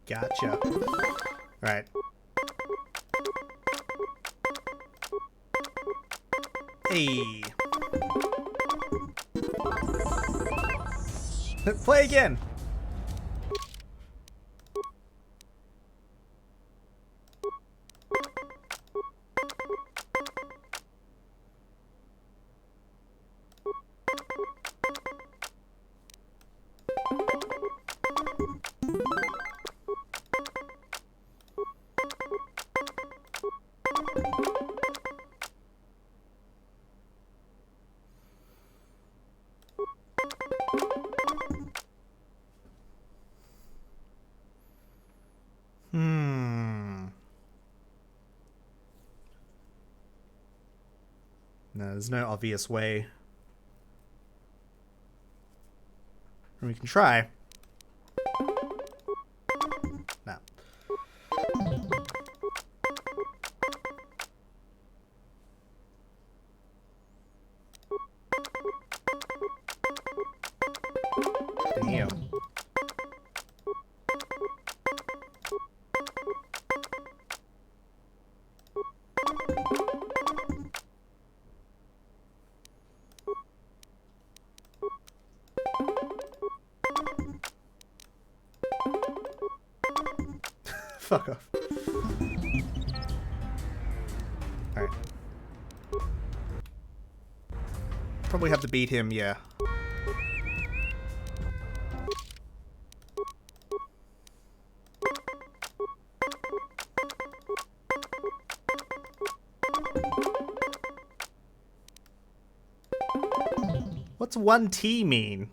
Gotcha. Alright. Hey. Play again. No, there's no obvious way. We can try. No. Damn. Fuck off. Alright. Probably have to beat him, yeah. What's 1T mean?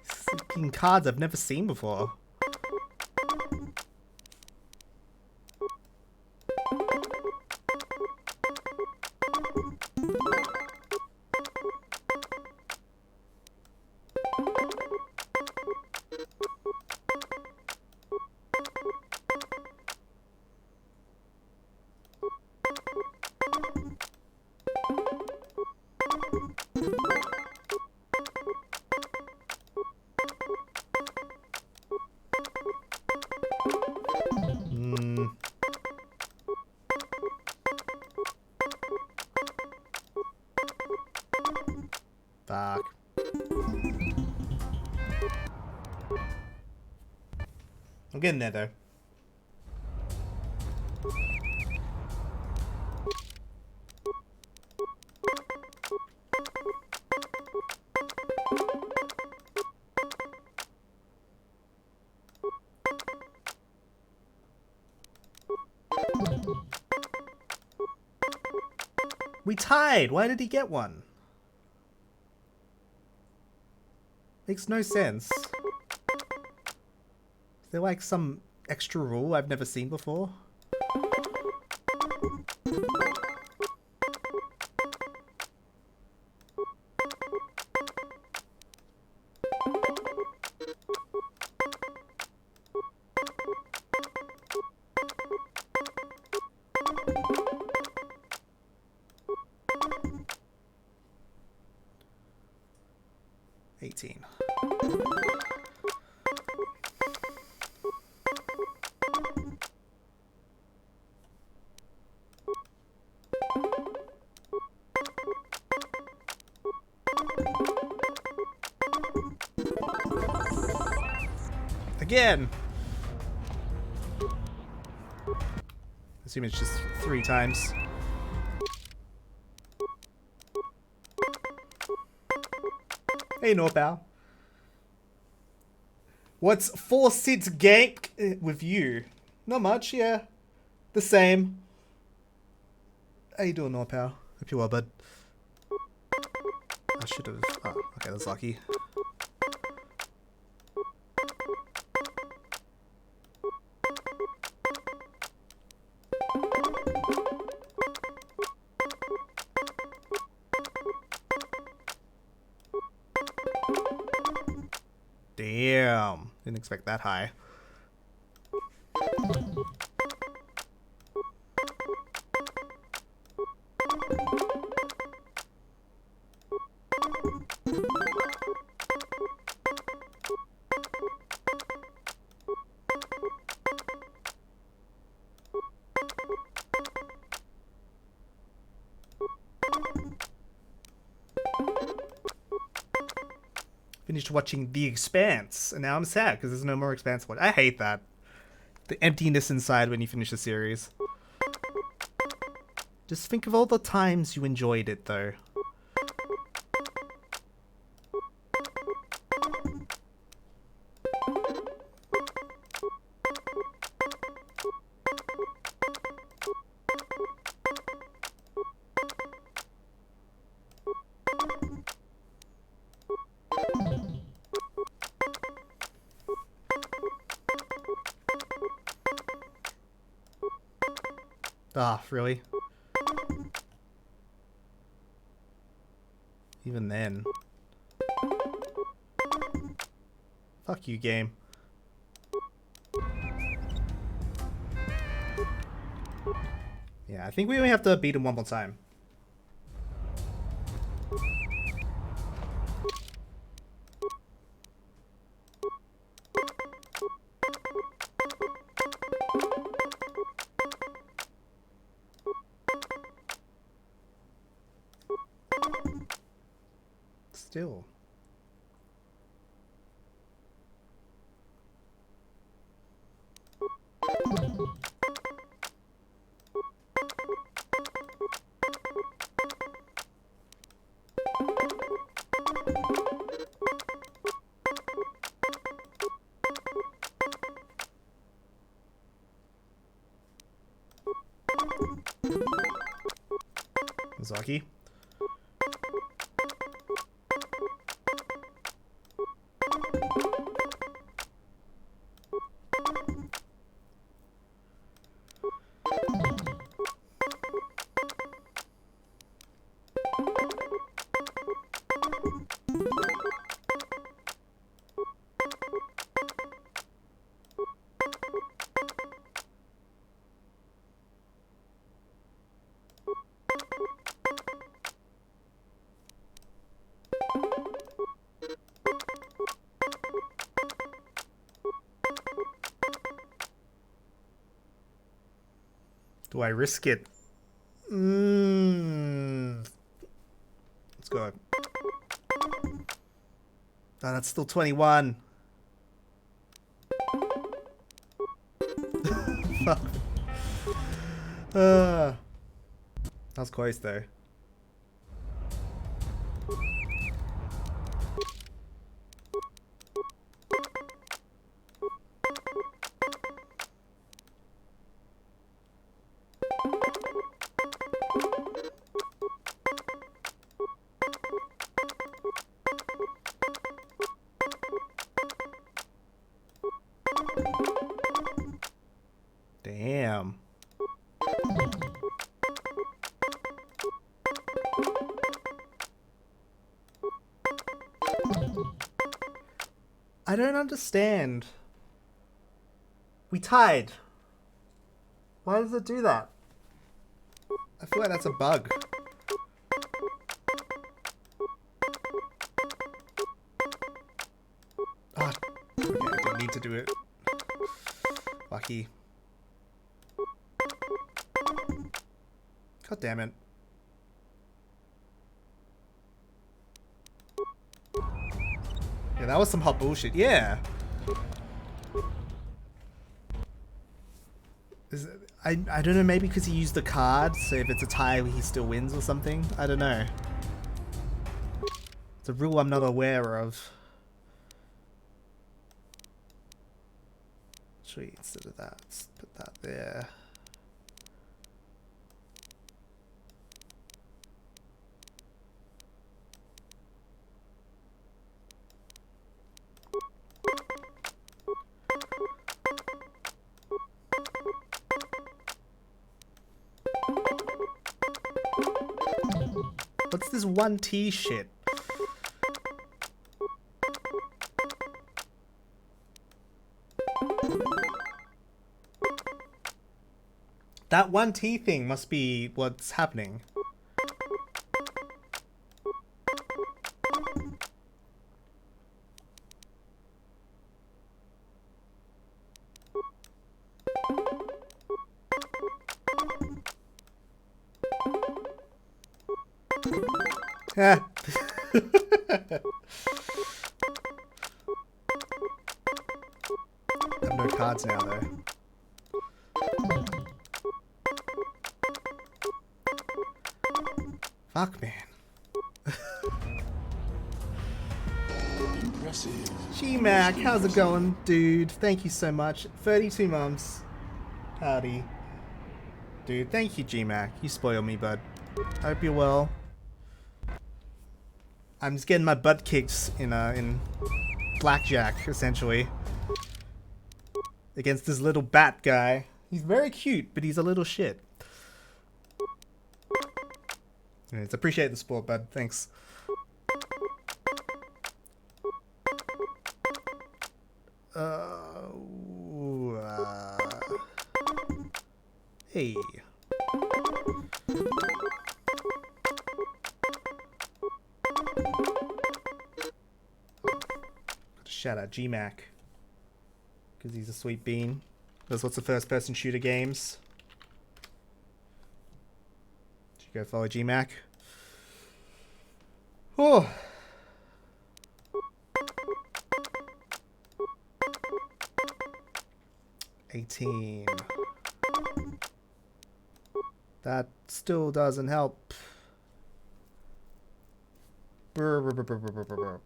Fucking cards I've never seen before. Fuck. I'm getting there though. We tied! Why did he get one? Makes no sense. Is there like some extra rule I've never seen before? Again! Assume it's just 3 times. Hey, Norpal. What's 4 Sid's gank with you? Not much, yeah. The same. How you doing, Norpal? Hope you well, bud. I should have... Oh, okay, that's lucky. Damn. Didn't expect that high. Finished watching The Expanse, and now I'm sad because there's no more Expanse to watch. I hate that. The emptiness inside when you finish a series. Just think of all the times you enjoyed it, though. Ah, really? Even then. Fuck you, game. Yeah, I think we only have to beat him one more time. Still. Zaki. Do I risk it? Let's go. Oh, that's still 21. Fuck. That was close though. Damn. I don't understand. We tied. Why does it do that? I feel like that's a bug. Ah, okay, I didn't need to do it. Lucky. God damn it. Yeah, that was some hot bullshit. Yeah. I don't know, maybe because he used the card, so if it's a tie, he still wins or something? I don't know. It's a rule I'm not aware of. Actually, instead of that, let's put that there. What's this 1T shit? That 1T thing must be what's happening. Yeah. cards now, though. Fuck, man. Impressive. G-Mac, how's it going, dude? Thank you so much. 32 months. Howdy. Dude, thank you, G-Mac. You spoil me, bud. Hope you're well. I'm just getting my butt kicked in blackjack, essentially. Against this little bat guy. He's very cute, but he's a little shit. Anyways, appreciate the support, bud. Thanks. Hey. Shout out G-Mac. Because he's a sweet bean. That's what's the first person shooter games. Should you go follow G-Mac? Oh. $18. That still doesn't help. Brr, brr, brr, brr, brr, brr, brr.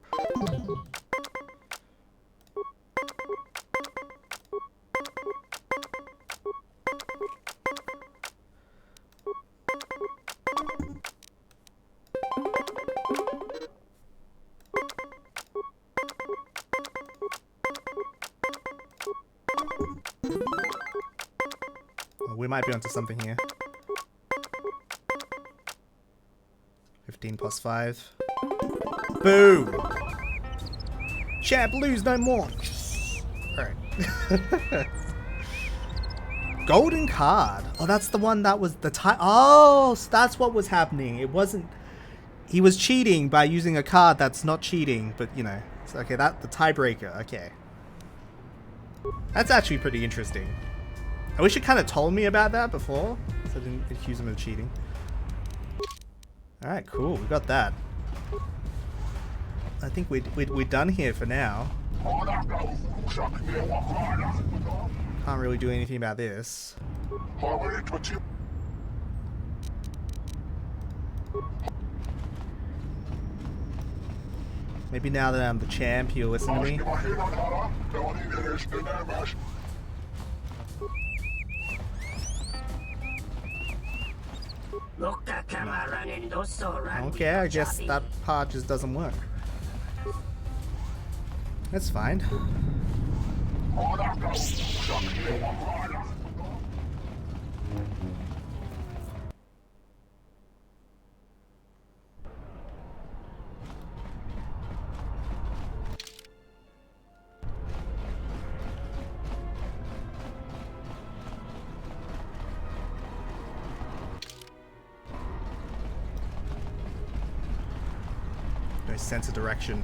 We might be onto something here. 15 plus 5. Boom! Champ, lose no more! Alright. Golden card. Oh, that's the one that was the tie. Oh, so that's what was happening. It wasn't... He was cheating by using a card that's not cheating, but, you know. It's okay, that the tiebreaker. Okay. That's actually pretty interesting. I wish you kind of told me about that before, so I didn't accuse him of cheating. Alright, cool. We got that. I think we're done here for now. Can't really do anything about this. Maybe now that I'm the champ, you'll listen to me. Okay, I guess that part just doesn't work. That's fine. No sense of direction.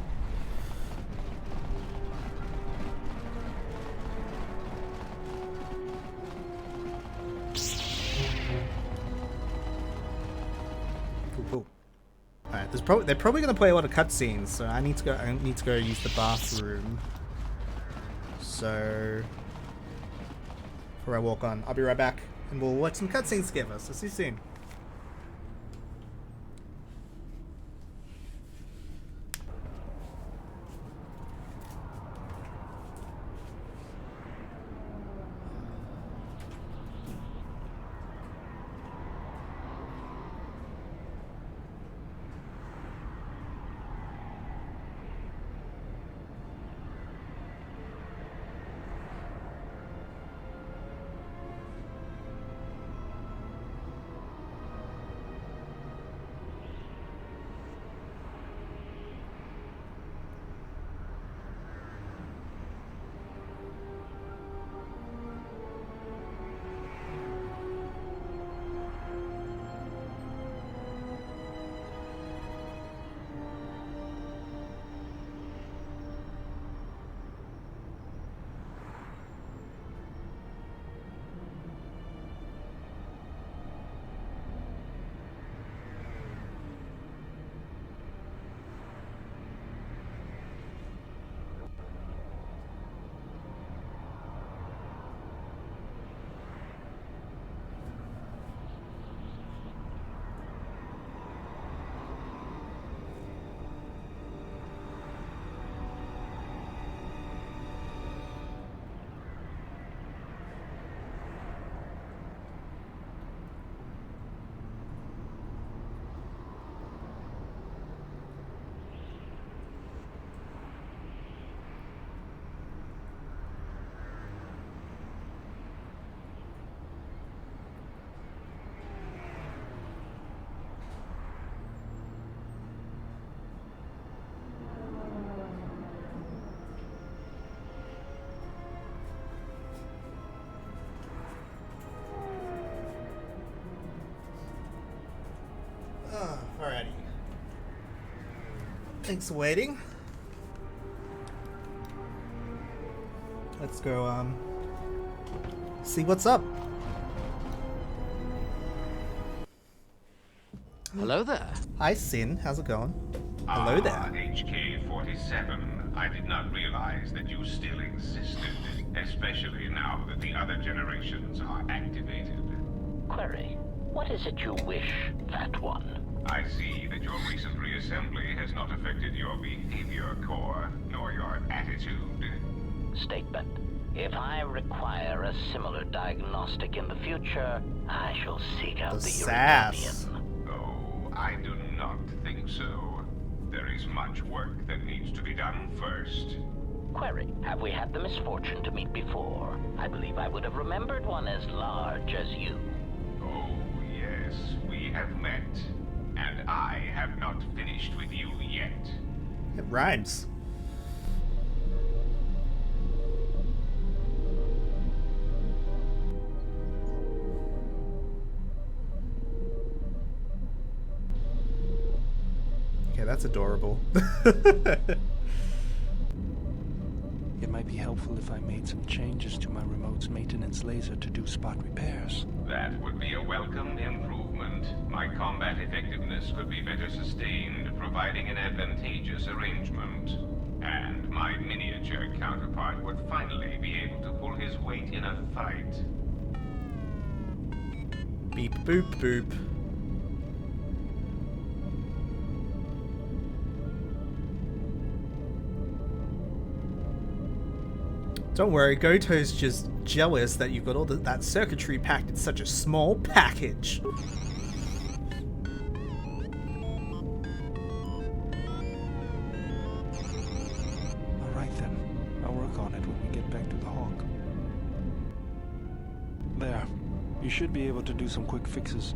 Cool. Alright, they're probably gonna play a lot of cutscenes, so I need to go use the bathroom. So before I walk on, I'll be right back and we'll watch some cutscenes together. So see you soon. Thanks for waiting. Let's go, see what's up. Hello there. Hi, Sin. How's it going? Hello there. HK-47. I did not realize that you still existed, especially now that the other generations are activated. Query, what is it you wish, Fat One? I see that your recent reassembly has not affected your behavior core, nor your attitude. Statement. If I require a similar diagnostic in the future, I shall seek out the sass. Uridonian. Oh, I do not think so. There is much work that needs to be done first. Query, have we had the misfortune to meet before? I believe I would have remembered one as large as you. Oh, yes, we have met. And I have not finished with you yet. It rhymes. Okay, that's adorable. It might be helpful if I made some changes to my remote's maintenance laser to do spot repairs. That would be a welcome improvement. My combat effectiveness could be better sustained, providing an advantageous arrangement. And my miniature counterpart would finally be able to pull his weight in a fight. Beep boop boop. Don't worry, Goto's just jealous that you've got all that circuitry packed in such a small package. Alright then, I'll work on it when we get back to the Hawk. There, you should be able to do some quick fixes.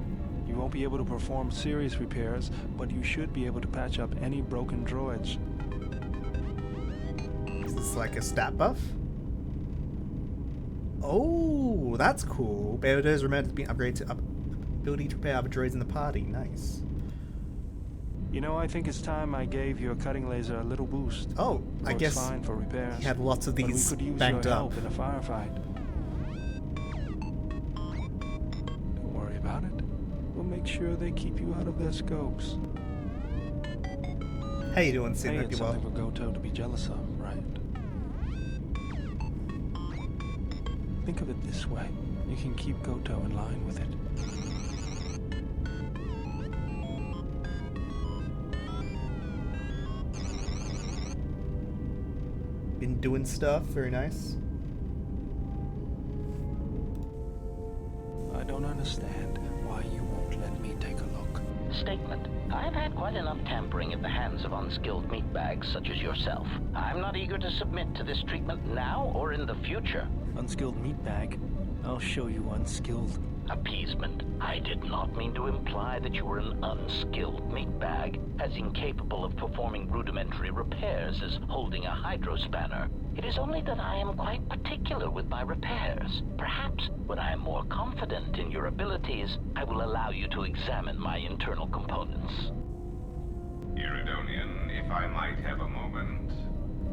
You won't be able to perform serious repairs, but you should be able to patch up any broken droids. Is this like a stat buff? Oh, that's cool. Beodos remembered to be upgraded to ability to repair other droids in the party. Nice. You know, I think it's time I gave your cutting laser a little boost. Oh, I Works guess fine for repairs. he had lots of but these we could use banked your up. help in a firefight. Don't worry about it. We'll make sure they keep you out of their scopes. How you doing, Sin? Hey, Hope it's you're well. something for Goto to be jealous of, right? Think of it this way. You can keep Goto in line with it. Been doing stuff. Very nice. I don't understand why you won't let me take a look. Statement. I've had quite enough tampering at the hands of unskilled meatbags such as yourself. I'm not eager to submit to this treatment now or in the future. Unskilled meatbag? I'll show you unskilled. Appeasement. I did not mean to imply that you were an unskilled meatbag, as incapable of performing rudimentary repairs as holding a hydrospanner. It is only that I am quite particular with my repairs. Perhaps when I am more confident in your abilities, I will allow you to examine my internal components. Uridonian, if I might have a moment.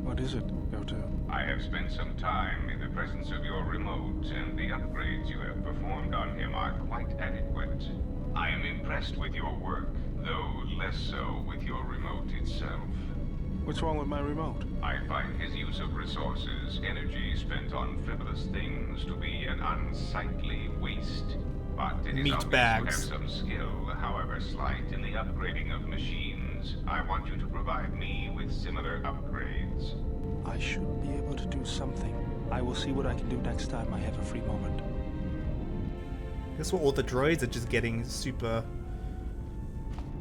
What is it, Goto? I have spent some time in the presence of your remote, and the upgrades you have performed on him are quite adequate. I am impressed with your work, though less so with your remote itself. What's wrong with my remote? I find his use of resources, energy spent on frivolous things, to be an unsightly waste. But it is obvious you have some skill, however slight, in the upgrading of machines. I want you to provide me with similar upgrades. I should be able to do something. I will see what I can do next time I have a free moment. Guess what? All the droids are just getting super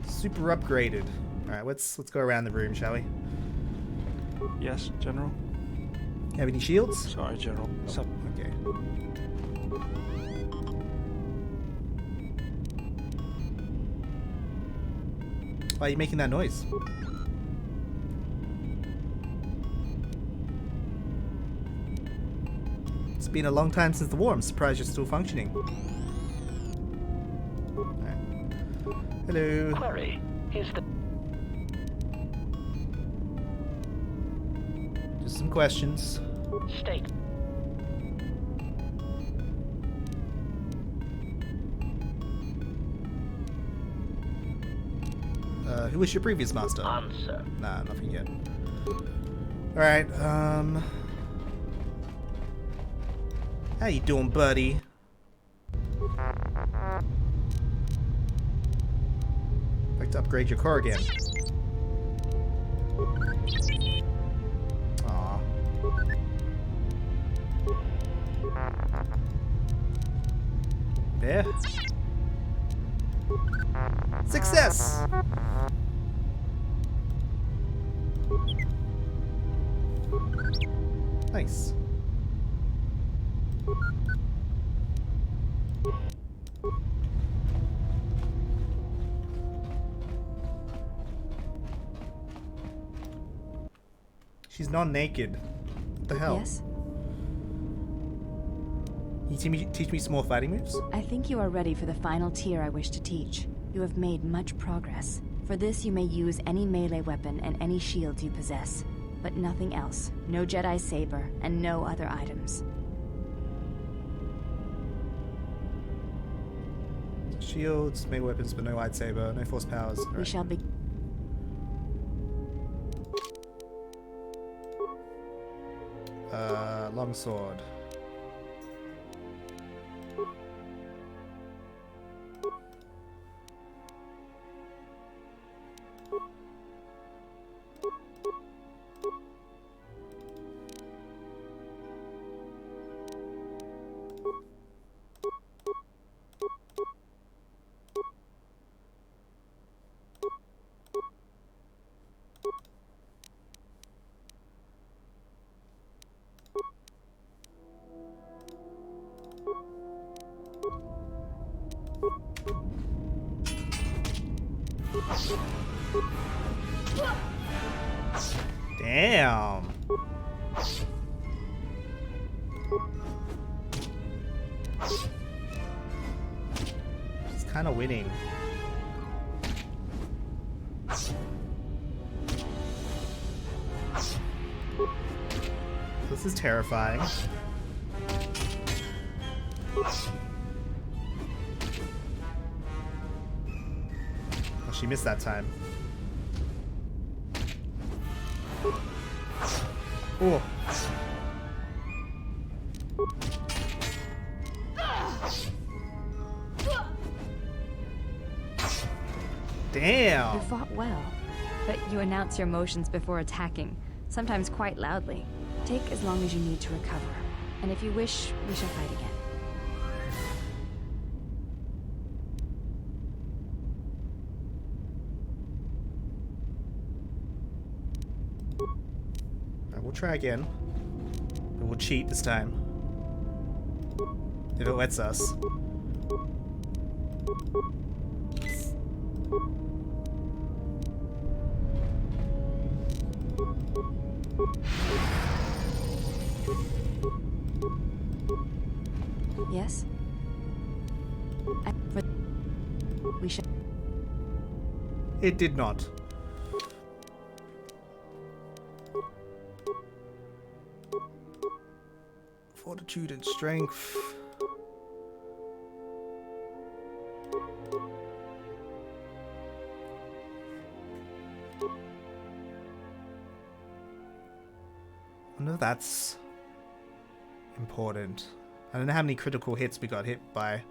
upgraded. All right, let's go around the room, shall we? Yes, General? Have any shields? Sorry, General. Oh, okay. Why are you making that noise? It's been a long time since the war. I'm surprised you're still functioning. Right. Hello. Query. Is the... Just some questions. State. Who was your previous master? Answer. Nah, nothing yet. Alright, how you doing, buddy? Like to upgrade your car again. Aw. There. Success! Nice. She's not naked. What the hell? Yes? Can you teach me some more fighting moves? I think you are ready for the final tier I wish to teach. You have made much progress. For this, you may use any melee weapon and any shield you possess. But nothing else. No Jedi saber, and no other items. Shields, melee weapons, but no lightsaber, no force powers. We Right. shall be... Longsword. Damn. She's kind of winning. This is terrifying. Oh, she missed that time. Oh. Damn. You fought well, but you announce your motions before attacking, sometimes quite loudly. Take as long as you need to recover, and if you wish, we shall fight again. We'll try again. But we'll cheat this time. If it lets us. Yes? We shall... It did not. Fortitude and strength. I wonder if that's important. I don't know how many critical hits we got hit by.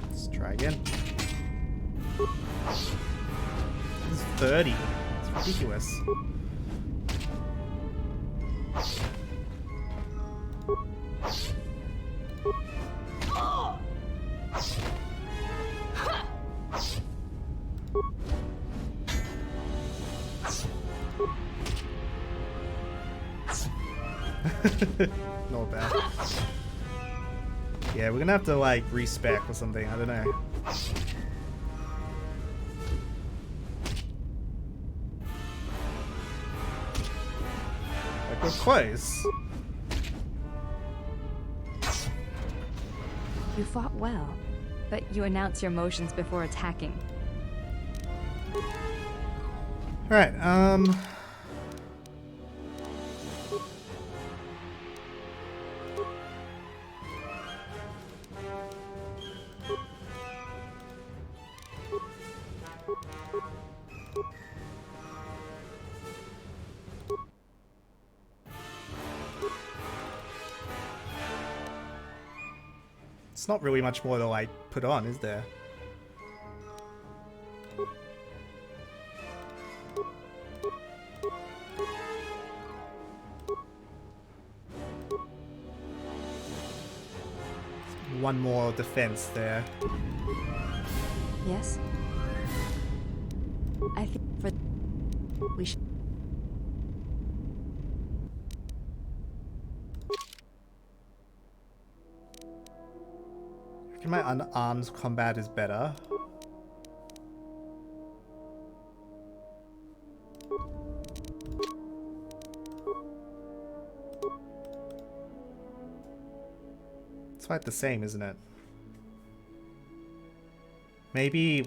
Let's try again. This is 30. It's ridiculous. Not bad. Yeah, we're gonna have to like respec or something. I don't know. We're close. You fought well, but you announce your motions before attacking. Alright, it's not really much more to like put on, is there? One more defense there. Yes? I think for... we should... I reckon my unarmed combat is better. It's like the same, isn't it? Maybe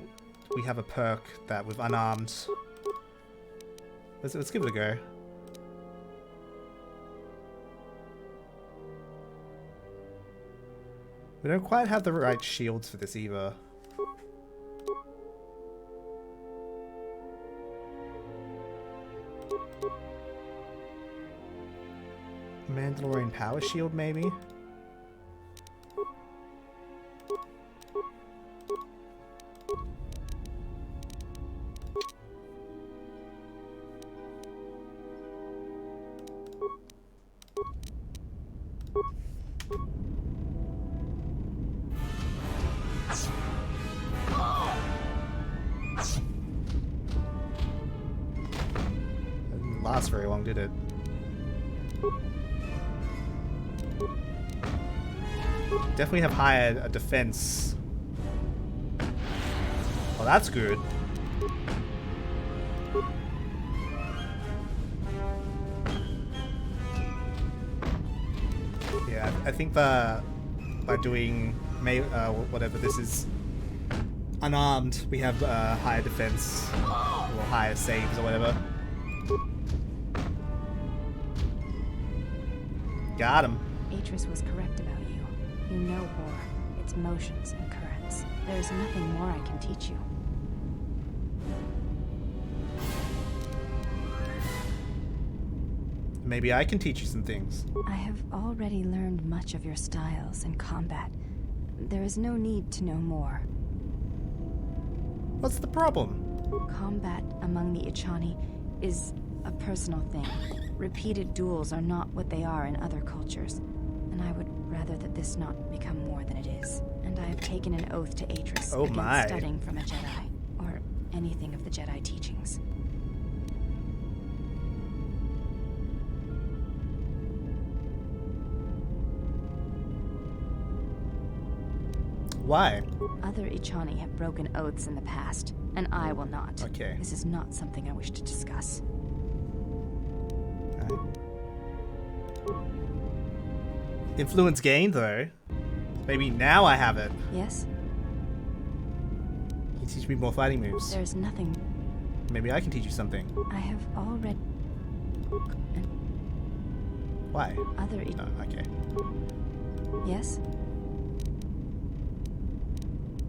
we have a perk that with unarmed. Let's give it a go. We don't quite have the right shields for this either. Mandalorian power shield, maybe? Didn't last very long, did it? Definitely have higher defense. Well, that's good. Yeah, I think by doing whatever this is unarmed, we have higher defense or higher saves or whatever. Got him. Atris was correct about you. You know war, its motions and currents. There's nothing more I can teach you. Maybe I can teach you some things. I have already learned much of your styles and combat. There is no need to know more. What's the problem? Combat among the Ichani is a personal thing. Repeated duels are not what they are in other cultures, and I would rather that this not become more than it is. And I have taken an oath to Atris against studying from a Jedi, or anything of the Jedi teachings. Why? Other Ichani have broken oaths in the past, and I will not. Okay. This is not something I wish to discuss. Influence gained, though. Maybe now I have it. Yes? You teach me more fighting moves. There's nothing... Maybe I can teach you something. I have already... Why? Other No, okay. Yes?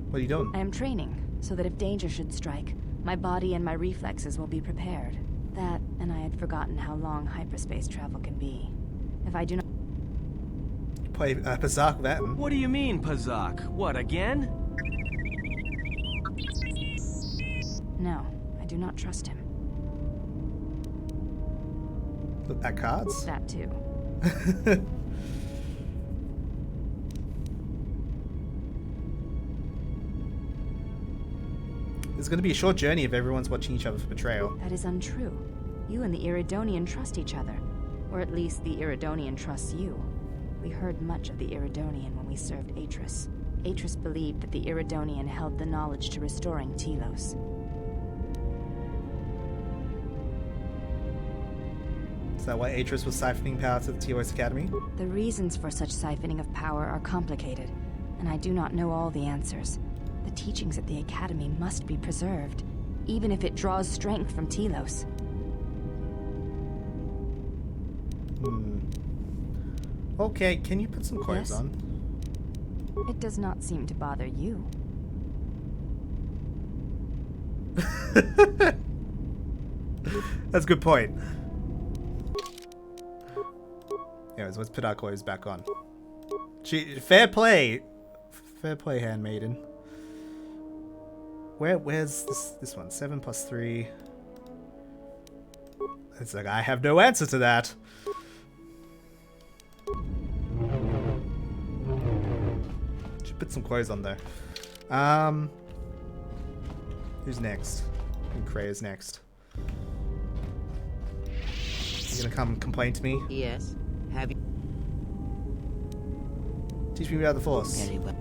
What are you doing? I am training, so that if danger should strike, my body and my reflexes will be prepared. That, and I had forgotten how long hyperspace travel can be. If I do not... Play Pazak then. What do you mean, Pazak? What, again? No, I do not trust him. Look at cards? That too. It's going to be a short journey if everyone's watching each other for betrayal. That is untrue. You and the Iridonian trust each other. Or at least the Iridonian trusts you. We heard much of the Iridonian when we served Atris. Atris believed that the Iridonian held the knowledge to restoring Telos. Is that why Atris was siphoning power to the TOS Academy? The reasons for such siphoning of power are complicated, and I do not know all the answers. The teachings at the Academy must be preserved, even if it draws strength from Telos. Okay, can you put some clothes Yes? on? It does not seem to bother you. That's a good point. Anyways, let's put our clothes back on. Fair play, handmaiden. Where's this one? 7 plus 3. It's like I have no answer to that. Should put some clothes on though. Who's next? I think Krea's next. You gonna come complain to me? Yes. Have you? Teach me about the Force. Very well.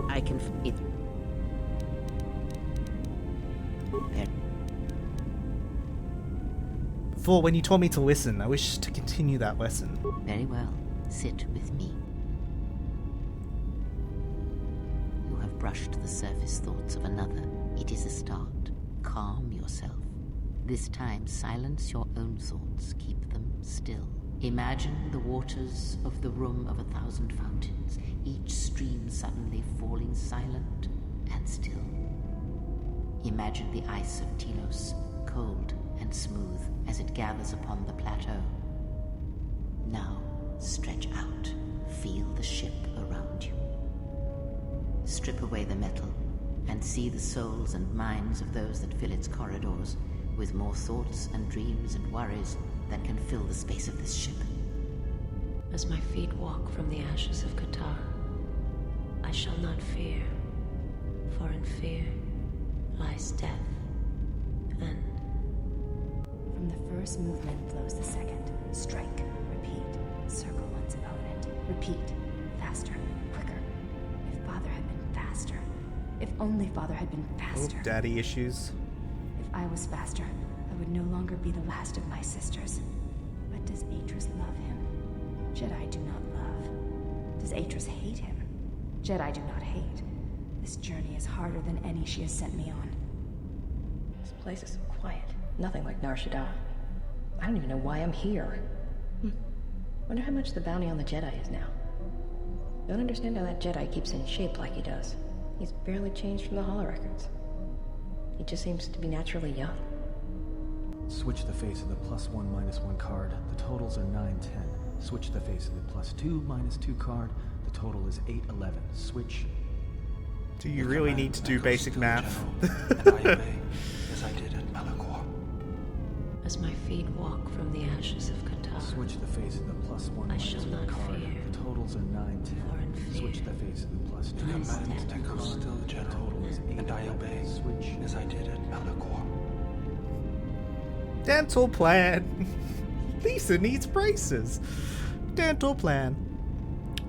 I can. Before, when you taught me to listen, I wish to continue that lesson. Very well. Sit with me. You have brushed the surface thoughts of another. It is a start. Calm yourself. This time, silence your own thoughts. Keep them still. Imagine the waters of the room of 1,000 fountains, each stream suddenly falling silent and still. Imagine the ice of Telos, cold and smooth as it gathers upon the plateau. Now, stretch out. Feel the ship around you. Strip away the metal and see the souls and minds of those that fill its corridors with more thoughts and dreams and worries than can fill the space of this ship. As my feet walk from the ashes of Qatar, I shall not fear, for in fear lies death, and From the first movement flows the second. Strike, repeat, circle one's opponent. Repeat, faster, quicker. If Father had been faster. If only Father had been Oh, faster. daddy issues. If I was faster, I would no longer be the last of my sisters. But does Atris love him? Jedi do not love. Does Atris hate him? Jedi do not hate. This journey is harder than any she has sent me on. This place is so quiet. Nothing like Nar Shaddaa. I don't even know why I'm here. Wonder how much the bounty on the Jedi is now. Don't understand how that Jedi keeps in shape like he does. He's barely changed from the holorecords. He just seems to be naturally young. Switch the face of the +1 -1 card. The totals are 9, 10. Switch the face of the +2 -2 card. The total is 8, 11. Switch. Do you really need to do basic math? And I obey, as I did at Malachor. as my feet walk from the ashes of Qatar, Switch the face of the +1 I shall -1 not card. fear. The totals are 9, 10. For in fear Switch the face of the +2 lies death. card. Still the total is 8, and I obey. Switch as I did at Malachor. Dental plan. Lisa needs braces. Dental plan.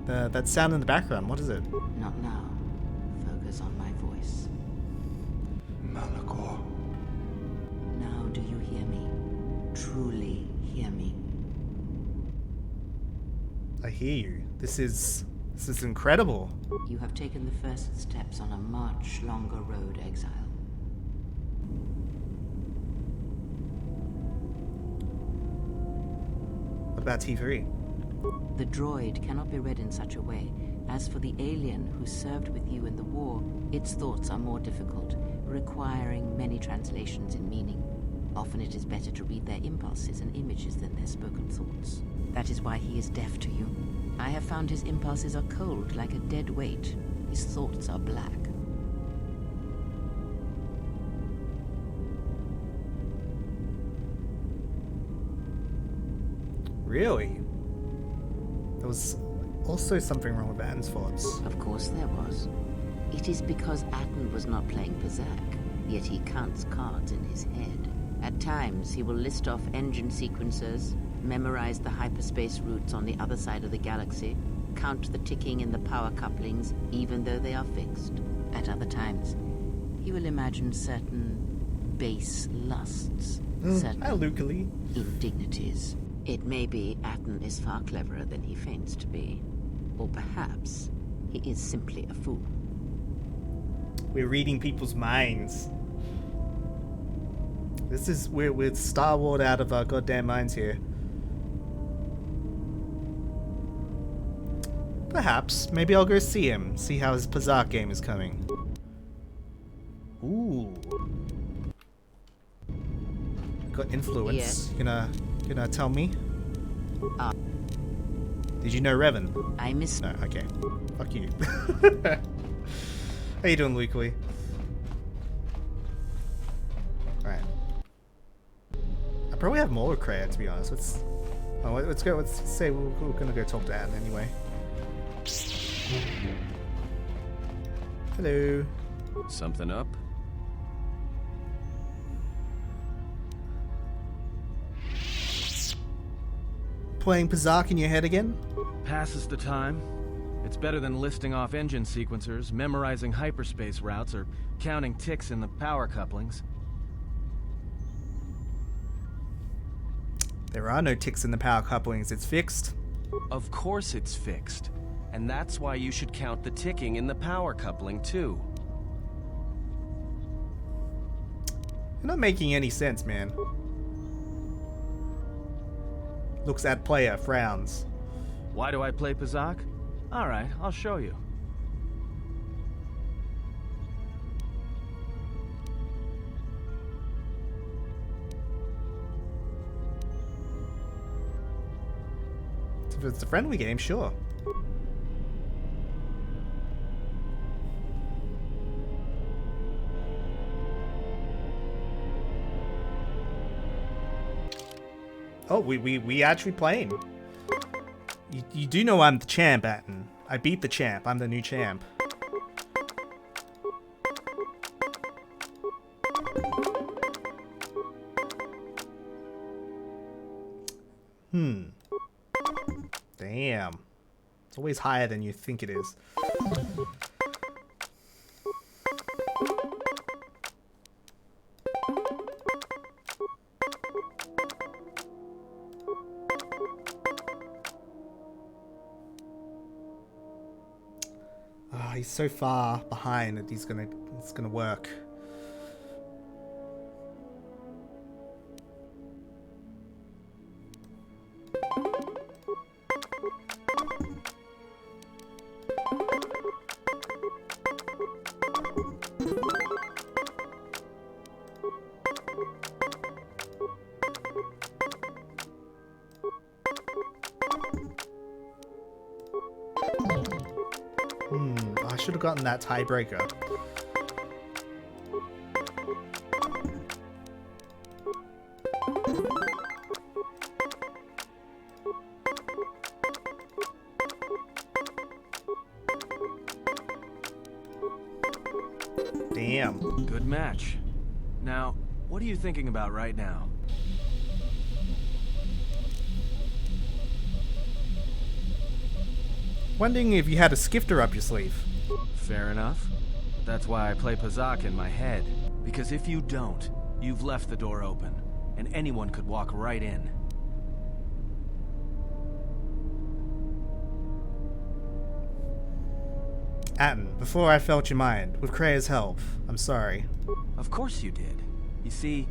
That sound in the background, what is it? Not now. Focus on my voice. Malachor. Now do you hear me? Truly hear me. I hear you. This is incredible. You have taken the first steps on a much longer road, exile. What about T3? The droid cannot be read in such a way. As for the alien who served with you in the war, its thoughts are more difficult, requiring many translations in meaning. Often it is better to read their impulses and images than their spoken thoughts. That is why he is deaf to you. I have found his impulses are cold, like a dead weight. His thoughts are black. Really? There was also something wrong with Anne's thoughts. Of course there was. It is because Atten was not playing Berserk, yet he counts cards in his head. At times, he will list off engine sequencers, memorize the hyperspace routes on the other side of the galaxy, count the ticking in the power couplings, even though they are fixed. At other times, he will imagine certain base lusts, Certain Lucally. indignities. It may be Atten is far cleverer than he feigns to be. Or perhaps he is simply a fool. We're reading people's minds. We're Star Wars out of our goddamn minds here. Perhaps. Maybe I'll go see him. See how his Pazak game is coming. Ooh. Got influence. Yes. Gonna tell me? Did you know Revan? I miss... No, okay. Fuck you. How you doing, Lucally? Alright. I probably have more Kreia, to be honest. Let's go. Let's say we're gonna go talk to Atten anyway. Hello. Something up? Playing Pazak in your head again? Passes the time. It's better than listing off engine sequencers, memorizing hyperspace routes, or counting ticks in the power couplings. There are no ticks in the power couplings. It's fixed. Of course it's fixed. And that's why you should count the ticking in the power coupling, too. You're not making any sense, man. Looks at player, frowns. Why do I play Pazak? Alright, I'll show you. If it's a friendly game, sure. Oh, we actually playing. You do know I'm the champ, Atten. I beat the champ. I'm the new champ. Damn. It's always higher than you think it is. Oh, he's so far behind that it's gonna work. I should have gotten that tiebreaker. Damn. Good match. Now, what are you thinking about right now? Wondering if you had a skifter up your sleeve. Fair enough. That's why I play Pazak in my head. Because if you don't, you've left the door open, and anyone could walk right in. Atten, before I felt your mind, with Kreia's help, I'm sorry. Of course you did. You see,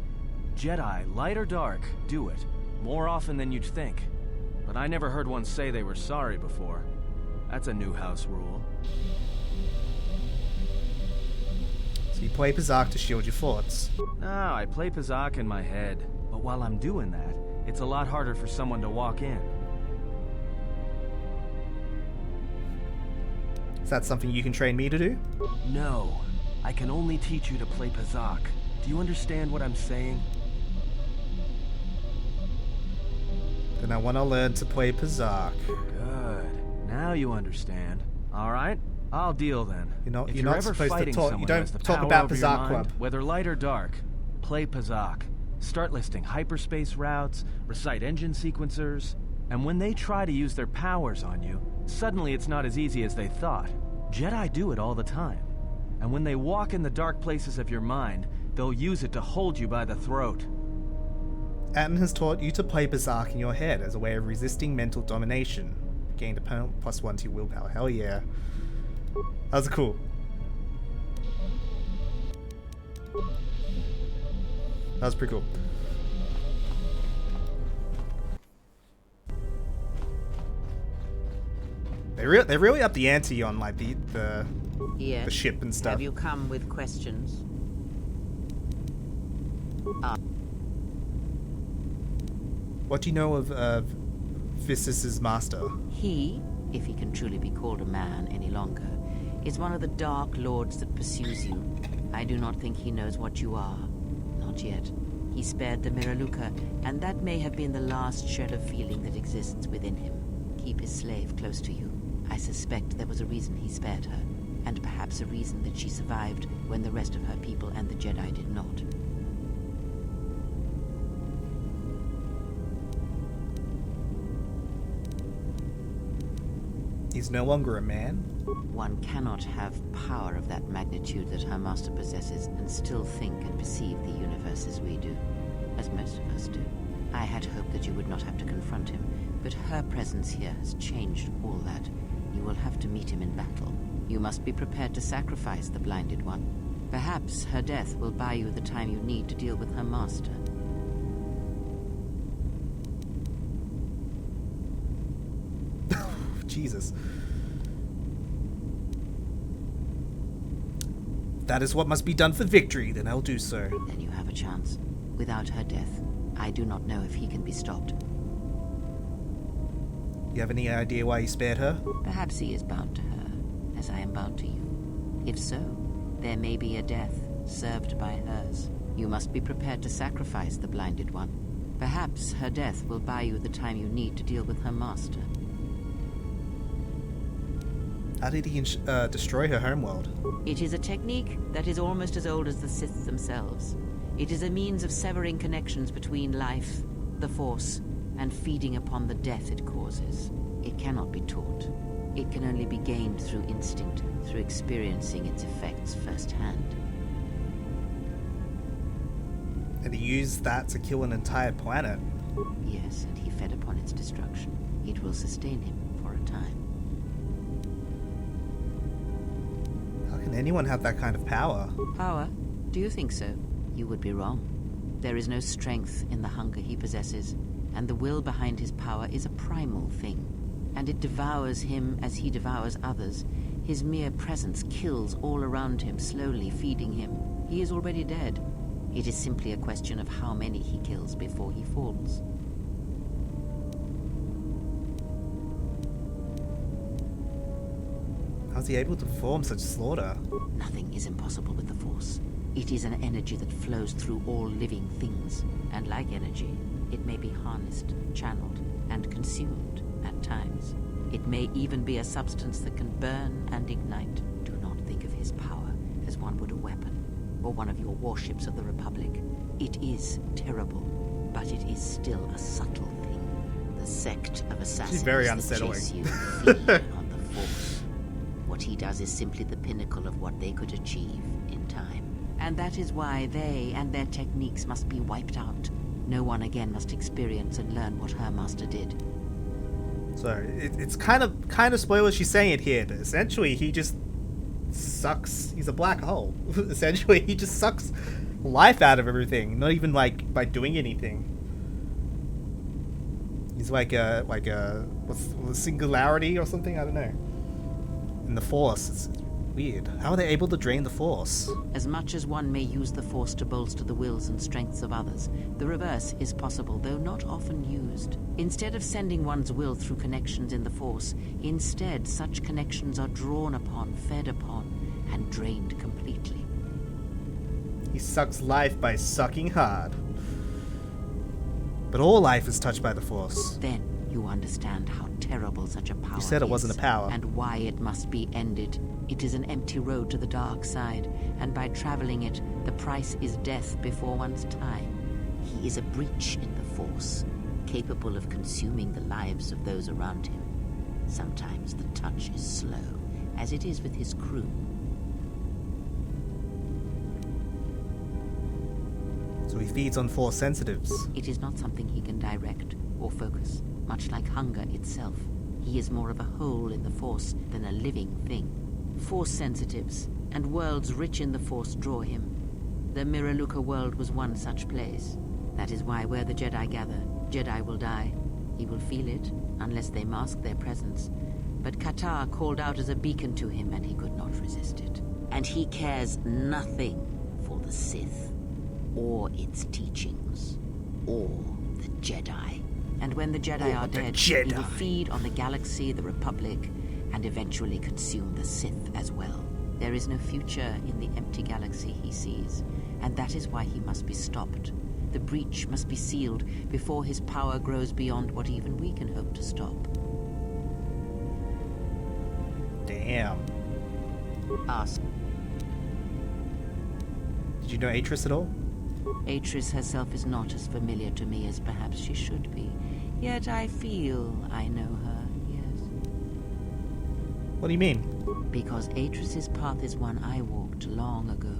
Jedi, light or dark, do it. More often than you'd think. But I never heard one say they were sorry before. That's a new house rule. So you play Pazak to shield your thoughts. No, I play Pazak in my head. But while I'm doing that, it's a lot harder for someone to walk in. Is that something you can train me to do? No. I can only teach you to play Pazak. Do you understand what I'm saying? Then I want to learn to play Pazak. Good. Now you understand. All right, I'll deal then. You're not ever supposed to fighting talk. someone You who don't has the talk power about over your Pazak mind, Club. whether light or dark, play Pazak. Start listing hyperspace routes, recite engine sequencers, and when they try to use their powers on you, suddenly it's not as easy as they thought. Jedi do it all the time. And when they walk in the dark places of your mind, they'll use it to hold you by the throat. Atten has taught you to play Berserk in your head as a way of resisting mental domination. Gained a +1 to your willpower. Hell yeah. That was cool. That was pretty cool. They really upped the ante on like the ship and stuff. Have you come with questions? What do you know of Visis's master? He, if he can truly be called a man any longer, is one of the Dark Lords that pursues you. I do not think he knows what you are. Not yet. He spared the Miraluka, and that may have been the last shred of feeling that exists within him. Keep his slave close to you. I suspect there was a reason he spared her, and perhaps a reason that she survived when the rest of her people and the Jedi did not. He's no longer a man? One cannot have power of that magnitude that her master possesses and still think and perceive the universe as we do, as most of us do. I had hoped that you would not have to confront him, but her presence here has changed all that. You will have to meet him in battle. You must be prepared to sacrifice the Blinded One. Perhaps her death will buy you the time you need to deal with her master. Jesus. That is what must be done for victory, then I'll do so. Then you have a chance. Without her death, I do not know if he can be stopped. You have any idea why he spared her? Perhaps he is bound to her, as I am bound to you. If so, there may be a death served by hers. You must be prepared to sacrifice the Blinded One. Perhaps her death will buy you the time you need to deal with her master. How did he destroy her homeworld? It is a technique that is almost as old as the Sith themselves. It is a means of severing connections between life, the Force, and feeding upon the death it causes. It cannot be taught. It can only be gained through instinct, through experiencing its effects firsthand. And he used that to kill an entire planet. Yes, and he fed upon its destruction. It will sustain him for a time. How can anyone have that kind of power? Power? Do you think so? You would be wrong. There is no strength in the hunger he possesses, and the will behind his power is a primal thing. And it devours him as he devours others. His mere presence kills all around him, slowly feeding him. He is already dead. It is simply a question of how many he kills before he falls. How's he able to perform such slaughter? Nothing is impossible with the Force. It is an energy that flows through all living things, and like energy, it may be harnessed, channeled, and consumed at times. It may even be a substance that can burn and ignite. Do not think of his power as one would a weapon, or one of your warships of the Republic. It is terrible, but it is still a subtle thing. The sect of assassins very that unsettling. chase you feed on the Force. What he does is simply the pinnacle of what they could achieve in time. And that is why they and their techniques must be wiped out. No one again must experience and learn what her master did. So it's kind of spoiler she's saying it here, but essentially he just sucks. He's a black hole. Essentially he just sucks life out of everything, not even like by doing anything. He's like a what's singularity or something, I don't know. In the Force, it's weird. How are they able to drain the Force? As much as one may use the Force to bolster the wills and strengths of others, the reverse is possible, though not often used. Instead of sending one's will through connections in the Force, instead such connections are drawn upon, fed upon, and drained completely. He sucks life by sucking hard. But all life is touched by the Force. Then you understand how terrible such a power is. You said it wasn't a power. And why it must be ended. It is an empty road to the dark side, and by traveling it, the price is death before one's time. He is a breach in the Force, capable of consuming the lives of those around him. Sometimes the touch is slow, as it is with his crew. So So he feeds on Force sensitives. It is not something he can direct or focus, much like hunger itself. He is more of a hole in the Force than a living thing. Force sensitives and worlds rich in the Force draw him. The Miraluka world was one such place. That is why where the Jedi gather, Jedi will die. He will feel it, unless they mask their presence. But Qatar called out as a beacon to him, and he could not resist it. And he cares nothing for the Sith, or its teachings, or the Jedi. And when the Jedi are dead, he will feed on the galaxy, the Republic, and eventually consume the Sith as well. There is no future in the empty galaxy he sees, and that is why he must be stopped. The breach must be sealed before his power grows beyond what even we can hope to stop. Damn. Ask. Did you know Atris at all? Atris herself is not as familiar to me as perhaps she should be. Yet I feel I know her, yes. What do you mean? Because Atris's path is one I walked long ago,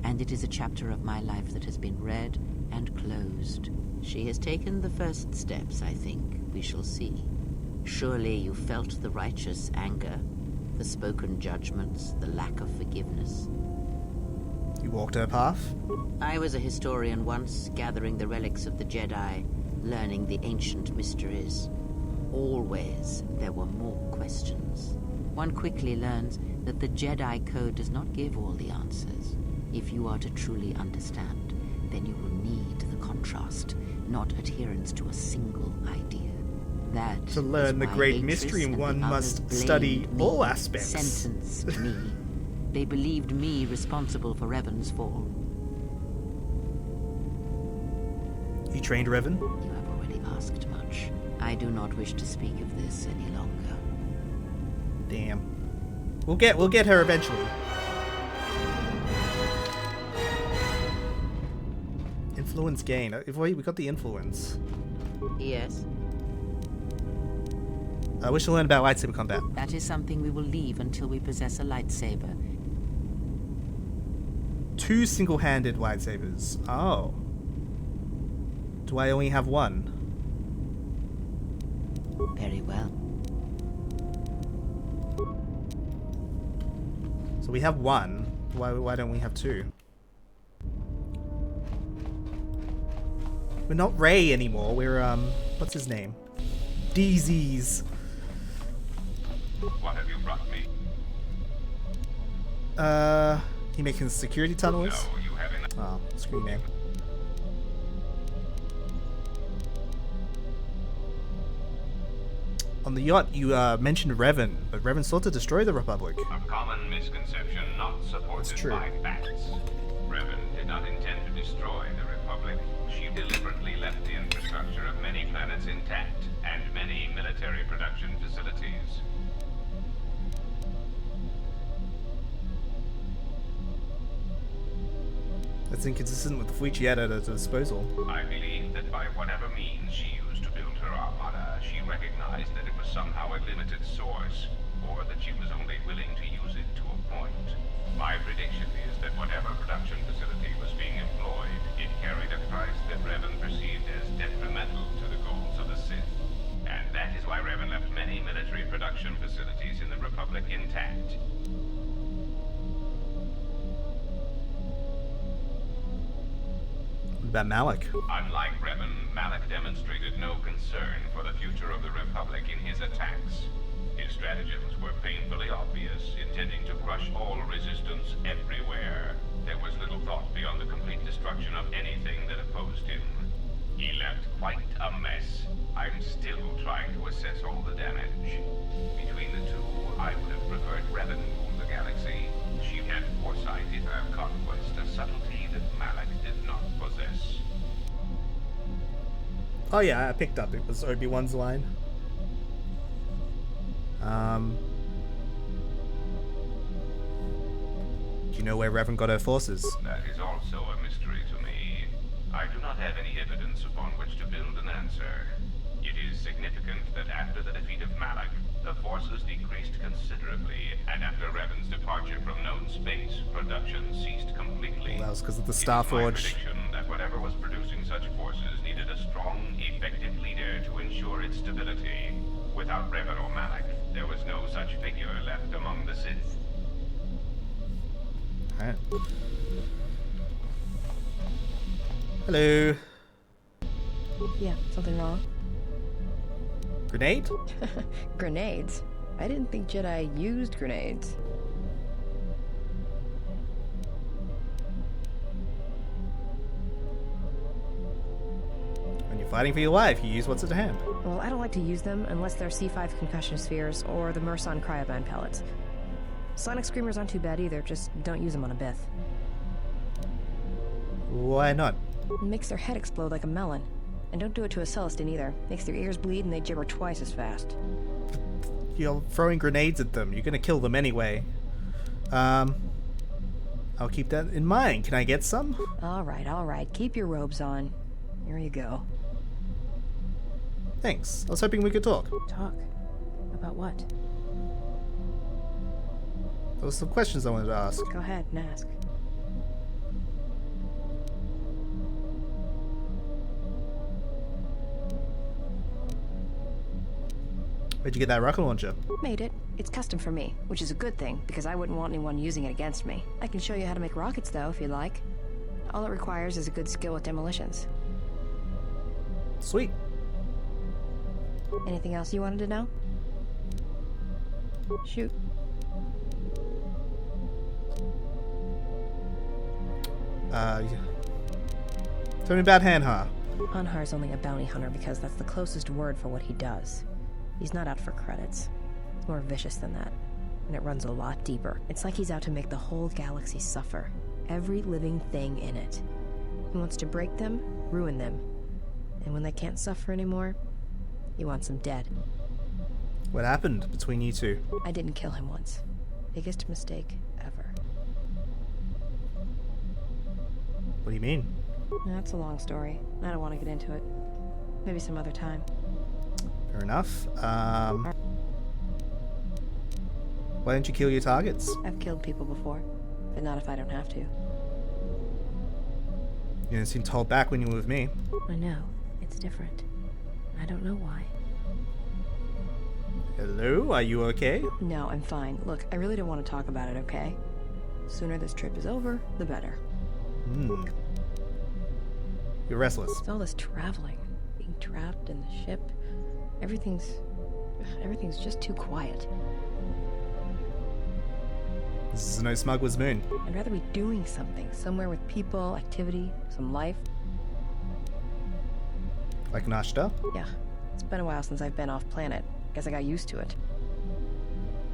and it is a chapter of my life that has been read and closed. She has taken the first steps, I think. We shall see. Surely you felt the righteous anger, the spoken judgments, the lack of forgiveness. You walked her path? I was a historian once, gathering the relics of the Jedi, learning the ancient mysteries. Always there were more questions. One quickly learns that the Jedi Code does not give all the answers. If you are to truly understand, then you will need the contrast, not adherence to a single idea. That to learn the great Atris mystery, and one the must others study blamed all me, aspects. sentenced me. They believed me responsible for Revan's fall. You trained Revan? You have already asked much. I do not wish to speak of this any longer. Damn. We'll get her eventually. Influence gain. We got the influence. Yes. I wish to learn about lightsaber combat. That is something we will leave until we possess a lightsaber. 2 single-handed lightsabers. Oh. Do I only have one? Very well. So we have one. Why don't we have 2? We're not Ray anymore. We're what's his name? DZ's. What have you brought me? He making security tunnels? No, you haven't. Oh, screen name. On the yacht, you mentioned Revan, but Revan sought to destroy the Republic. A common misconception not supported true. by facts. Revan did not intend to destroy the Republic. She deliberately left the infrastructure of many planets intact, and many military production facilities. That's inconsistent with the fleet she had at her disposal. I believe that by whatever means she used to build her armada, she recognized that it was somehow a limited source, or that she was only willing to use it to a point. My prediction is that whatever production facility was being employed, it carried a price that Revan perceived as detrimental to the goals of the Sith. And that is why Revan left many military production facilities in the Republic intact. What about Malik? Unlike Revan, Malik demonstrated no concern for the future of the Republic in his attacks. His stratagems were painfully obvious, intending to crush all resistance everywhere. There was little thought beyond the complete destruction of anything that opposed him. He left quite a mess. I'm still trying to assess all the damage. Between the two, I would have preferred Revan rule the galaxy. She had foresight in her conquest, a subtlety that Malik did not possess. Oh yeah, I picked up. It was Obi-Wan's line. Do you know where Revan got her forces? That is also a mystery to me. I do not have any evidence upon which to build an answer. It is significant that after the defeat of Malik, the forces decreased considerably, and after Revan's departure from known space, production ceased completely. Well, that was because of the It is Star my Forge. prediction that whatever was producing such forces needed a strong, effective leader to ensure its stability. Without Revan or Malak, there was no such figure left among the Sith. Alright. Hello. Yeah, something wrong? Grenade? Grenades? I didn't think Jedi used grenades. When you're fighting for your life, you use what's at hand. Well, I don't like to use them unless they're C5 concussion spheres or the Merson cryoban pellets. Sonic screamers aren't too bad either, just don't use them on a Bith. Why not? It makes their head explode like a melon. And don't do it to a Celestin either. Makes their ears bleed and they gibber twice as fast. You're throwing grenades at them. You're gonna kill them anyway. I'll keep that in mind. Can I get some? Alright. Keep your robes on. Here you go. Thanks. I was hoping we could talk. Talk? About what? There were some questions I wanted to ask. Go ahead and ask. Where'd you get that rocket launcher? Made it. It's custom for me, which is a good thing, because I wouldn't want anyone using it against me. I can show you how to make rockets, though, if you'd like. All it requires is a good skill with demolitions. Sweet. Anything else you wanted to know? Shoot. Yeah. Tell me about Hanhar. Anhar's only a bounty hunter because that's the closest word for what he does. He's not out for credits. It's more vicious than that, and it runs a lot deeper. It's like he's out to make the whole galaxy suffer. Every living thing in it. He wants to break them, ruin them. And when they can't suffer anymore, he wants them dead. What happened between you two? I didn't kill him once. Biggest mistake ever. What do you mean? That's a long story. I don't want to get into it. Maybe some other time. Fair enough. Why didn't you kill your targets? I've killed people before, but not if I don't have to. You didn't seem to hold back when you were with me. I know. It's different. I don't know why. Hello? Are you okay? No, I'm fine. Look, I really don't want to talk about it, okay? Sooner this trip is over, the better. You're restless. It's all this traveling, being trapped in the ship. Everything's just too quiet. This is no smuggler's moon. I'd rather be doing something, somewhere with people, activity, some life. Like Nashta? Yeah, it's been a while since I've been off planet. Guess I got used to it.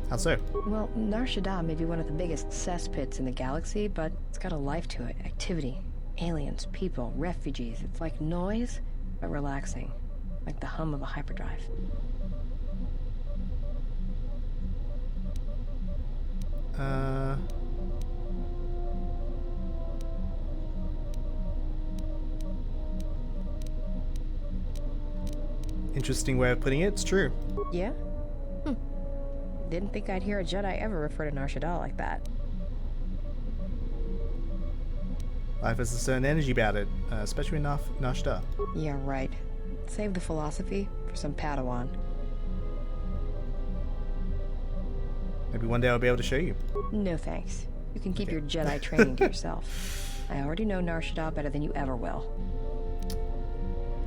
How so? Well, Nar Shaddaa may be one of the biggest cesspits in the galaxy, but it's got a life to it. Activity. Aliens, people, refugees. It's like noise, but relaxing. Like the hum of a hyperdrive. Interesting way of putting it. It's true. Yeah? Didn't think I'd hear a Jedi ever refer to Nar Shaddaa like that. Life has a certain energy about it, especially in Nashta. Yeah, right. Save the philosophy for some Padawan. Maybe one day I'll be able to show you. No thanks. You can keep your Jedi training to yourself. I already know Nar Shaddaa better than you ever will.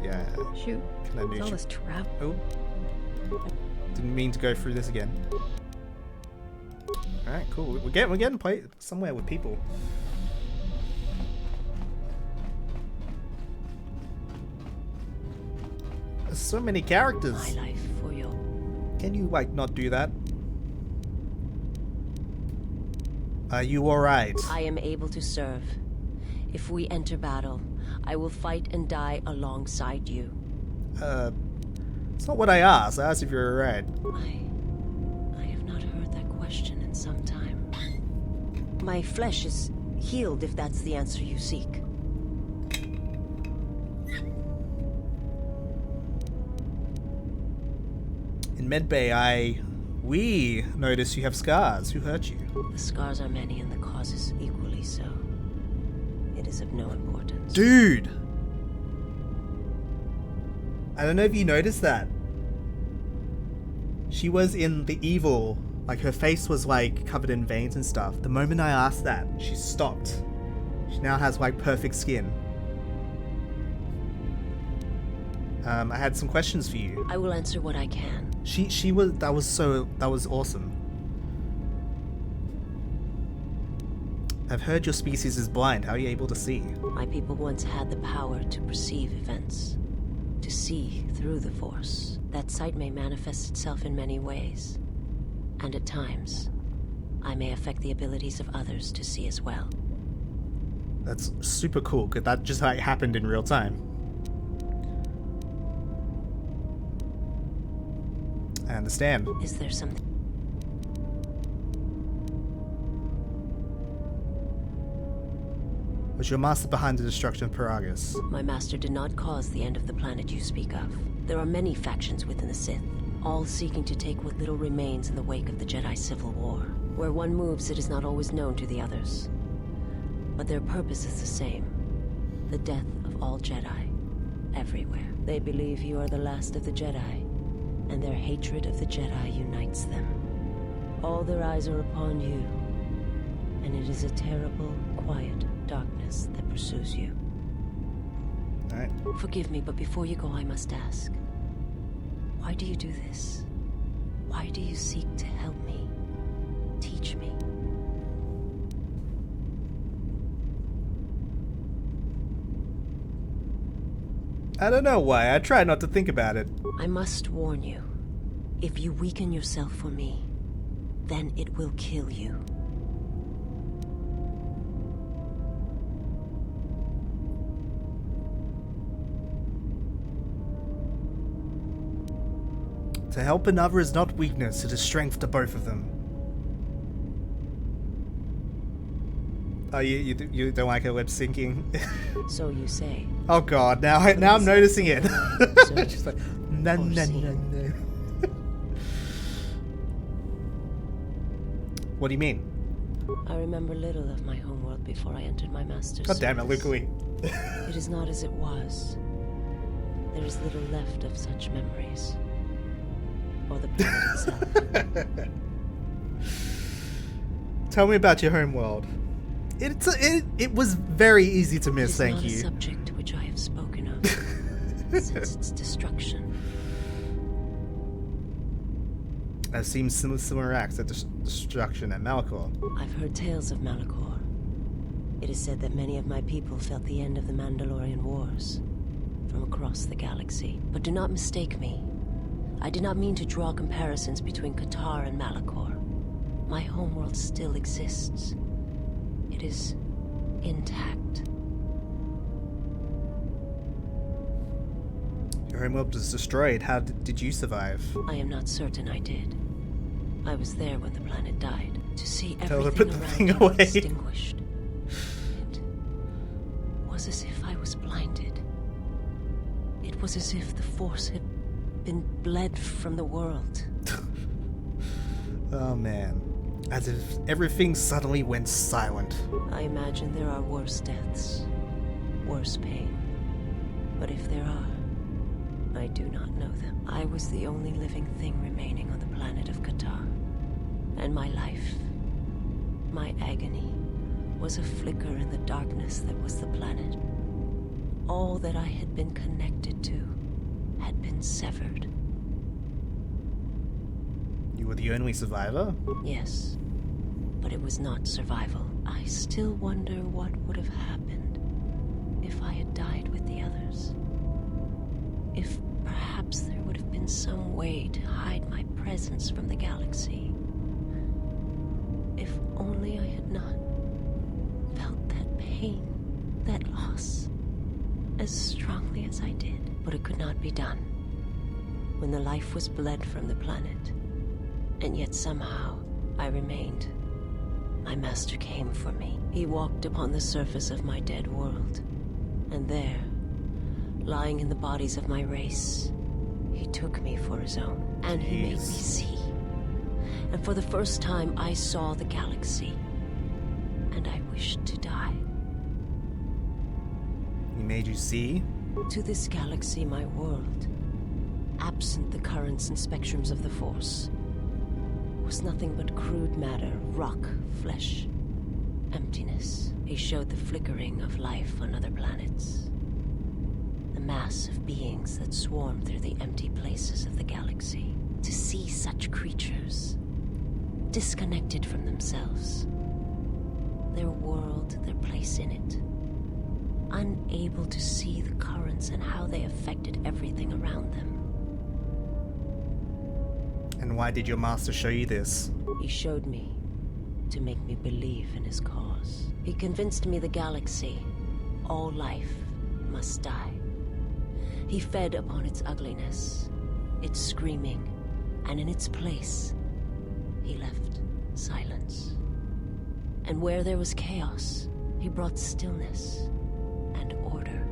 Yeah. Shoot. Can I do It's all shoot? this trap. Oh. Didn't mean to go through this again. Alright, cool. We're getting play somewhere with people. There's so many characters. My life for your... Can you, like, not do that? Are you alright? I am able to serve. If we enter battle, I will fight and die alongside you. It's not what I asked. I asked if you're alright. I have not heard that question in some time. My flesh is healed, if that's the answer you seek. In Medbay, we notice you have scars. Who hurt you? The scars are many and the causes equally so. It is of no importance. Dude! I don't know if you noticed that. She was in the evil, like her face was like covered in veins and stuff. The moment I asked that, she stopped. She now has like perfect skin. I had some questions for you. I will answer what I can. That was awesome. I've heard your species is blind. How are you able to see? My people once had the power to perceive events, to see through the Force. That sight may manifest itself in many ways, and at times, I may affect the abilities of others to see as well. That's super cool, because that just like happened in real time. I understand. Is there something? Was your master behind the destruction of Paragus? My master did not cause the end of the planet you speak of. There are many factions within the Sith, all seeking to take what little remains in the wake of the Jedi Civil War. Where one moves, it is not always known to the others. But their purpose is the same. The death of all Jedi. Everywhere. They believe you are the last of the Jedi, and their hatred of the Jedi unites them. All their eyes are upon you, and it is a terrible, quiet darkness that pursues you. Alright. Forgive me, but before you go, I must ask. Why do you do this? Why do you seek to help me? Teach me? I don't know why. I try not to think about it. I must warn you. If you weaken yourself for me, then it will kill you. To help another is not weakness, it is strength to both of them. Oh, you don't like her lip syncing? So you say. Oh god, now I'm noticing it. She's like, no, no, no, no. What do you mean? I remember little of my homeworld before I entered my master's God damn it, service. Luke. It is not as it was. There is little left of such memories. Or the planet itself. Tell me about your homeworld. It was very easy to miss, thank you. It is not a subject to which I have spoken of since its destruction. I've seen similar acts of destruction at Malachor. I've heard tales of Malachor. It is said that many of my people felt the end of the Mandalorian Wars from across the galaxy. But do not mistake me. I did not mean to draw comparisons between Qatar and Malachor. My homeworld still exists. It is intact. Your homeworld was destroyed. How did you survive? I am not certain I did. I was there when the planet died, to see Tell her to everything put the around thing it away. extinguished. It was as if I was blinded. It was as if the Force had been bled from the world. Oh man. As if everything suddenly went silent. I imagine there are worse deaths, worse pain. But if there are, I do not know them. I was the only living thing remaining on the planet of Qatar. And my life, my agony, was a flicker in the darkness that was the planet. All that I had been connected to had been severed. You were the only survivor? Yes, but it was not survival. I still wonder what would have happened if I had died with the others. If perhaps there would have been some way to hide my presence from the galaxy. If only I had not felt that pain, that loss, as strongly as I did. But it could not be done. When the life was bled from the planet, and yet somehow I remained. My master came for me. He walked upon the surface of my dead world. And there, lying in the bodies of my race, he took me for his own. And he made me see. And for the first time, I saw the galaxy. And I wished to die. made you see? To this galaxy, my world, absent the currents and spectrums of the Force, was nothing but crude matter, rock, flesh, emptiness. He showed the flickering of life on other planets. The mass of beings that swarm through the empty places of the galaxy. To see such creatures, disconnected from themselves, their world, their place in it, unable to see the currents and how they affected everything around them. And why did your master show you this? He showed me to make me believe in his cause. He convinced me the galaxy, all life, must die. He fed upon its ugliness, its screaming, and in its place, he left silence. And where there was chaos, he brought stillness and order.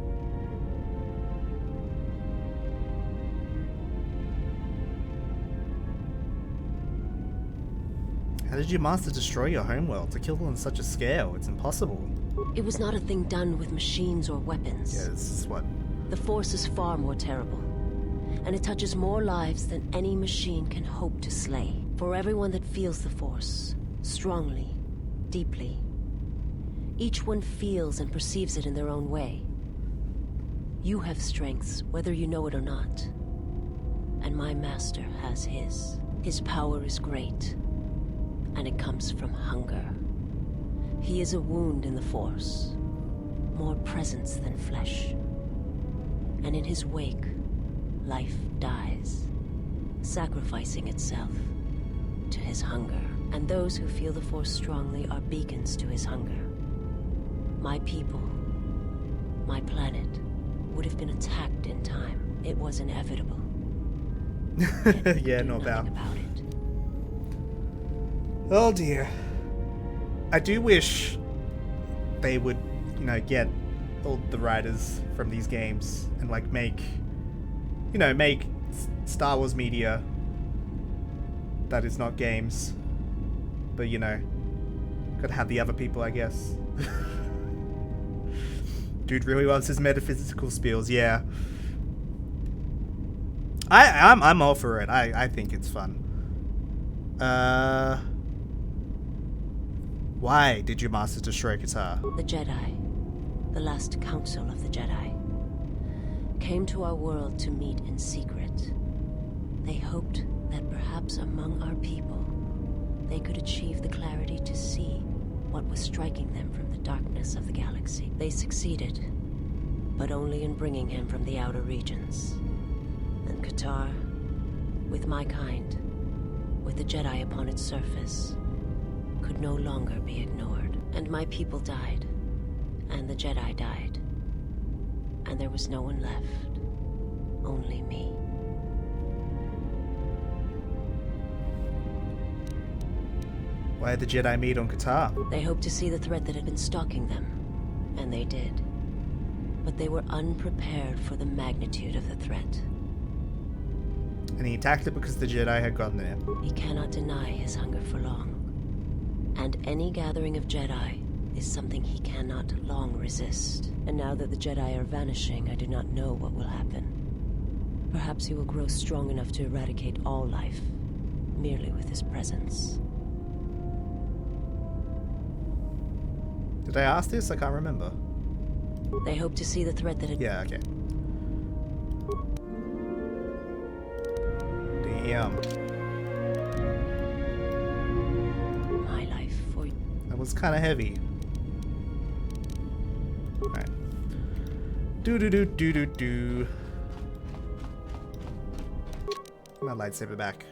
How did your master destroy your homeworld? To kill on such a scale, it's impossible. It was not a thing done with machines or weapons. Yeah, this is what... The Force is far more terrible, and it touches more lives than any machine can hope to slay. For everyone that feels the Force, strongly, deeply, each one feels and perceives it in their own way. You have strengths, whether you know it or not. And my master has his. His power is great, and it comes from hunger. He is a wound in the Force, more presence than flesh. And in his wake, life dies, sacrificing itself to his hunger. And those who feel the Force strongly are beacons to his hunger. My people, my planet, would have been attacked in time. It was inevitable. Yeah, no doubt. About it. Oh dear. I do wish they would, get all the writers from these games and like make Star Wars media that is not games. But gotta have the other people, I guess. Dude really loves his metaphysical spills, yeah. I'm all for it. I think it's fun. Why did your master destroy Qatar? The Jedi, the last council of the Jedi, came to our world to meet in secret. They hoped that perhaps among our people, they could achieve the clarity to see what was striking them from the darkness of the galaxy. They succeeded, but only in bringing him from the outer regions. And Qatar, with my kind, with the Jedi upon its surface, could no longer be ignored. And my people died, and the Jedi died, and there was no one left, only me. Why did the Jedi meet on Qatar? They hoped to see the threat that had been stalking them, and they did. But they were unprepared for the magnitude of the threat. And he attacked it because the Jedi had gotten there. He cannot deny his hunger for long. And any gathering of Jedi is something he cannot long resist. And now that the Jedi are vanishing, I do not know what will happen. Perhaps he will grow strong enough to eradicate all life, merely with his presence. Did I ask this? I can't remember. They hope to see the threat that had... Yeah, okay. Damn. My life for... That was kind of heavy. Alright. Do. My lightsaber back.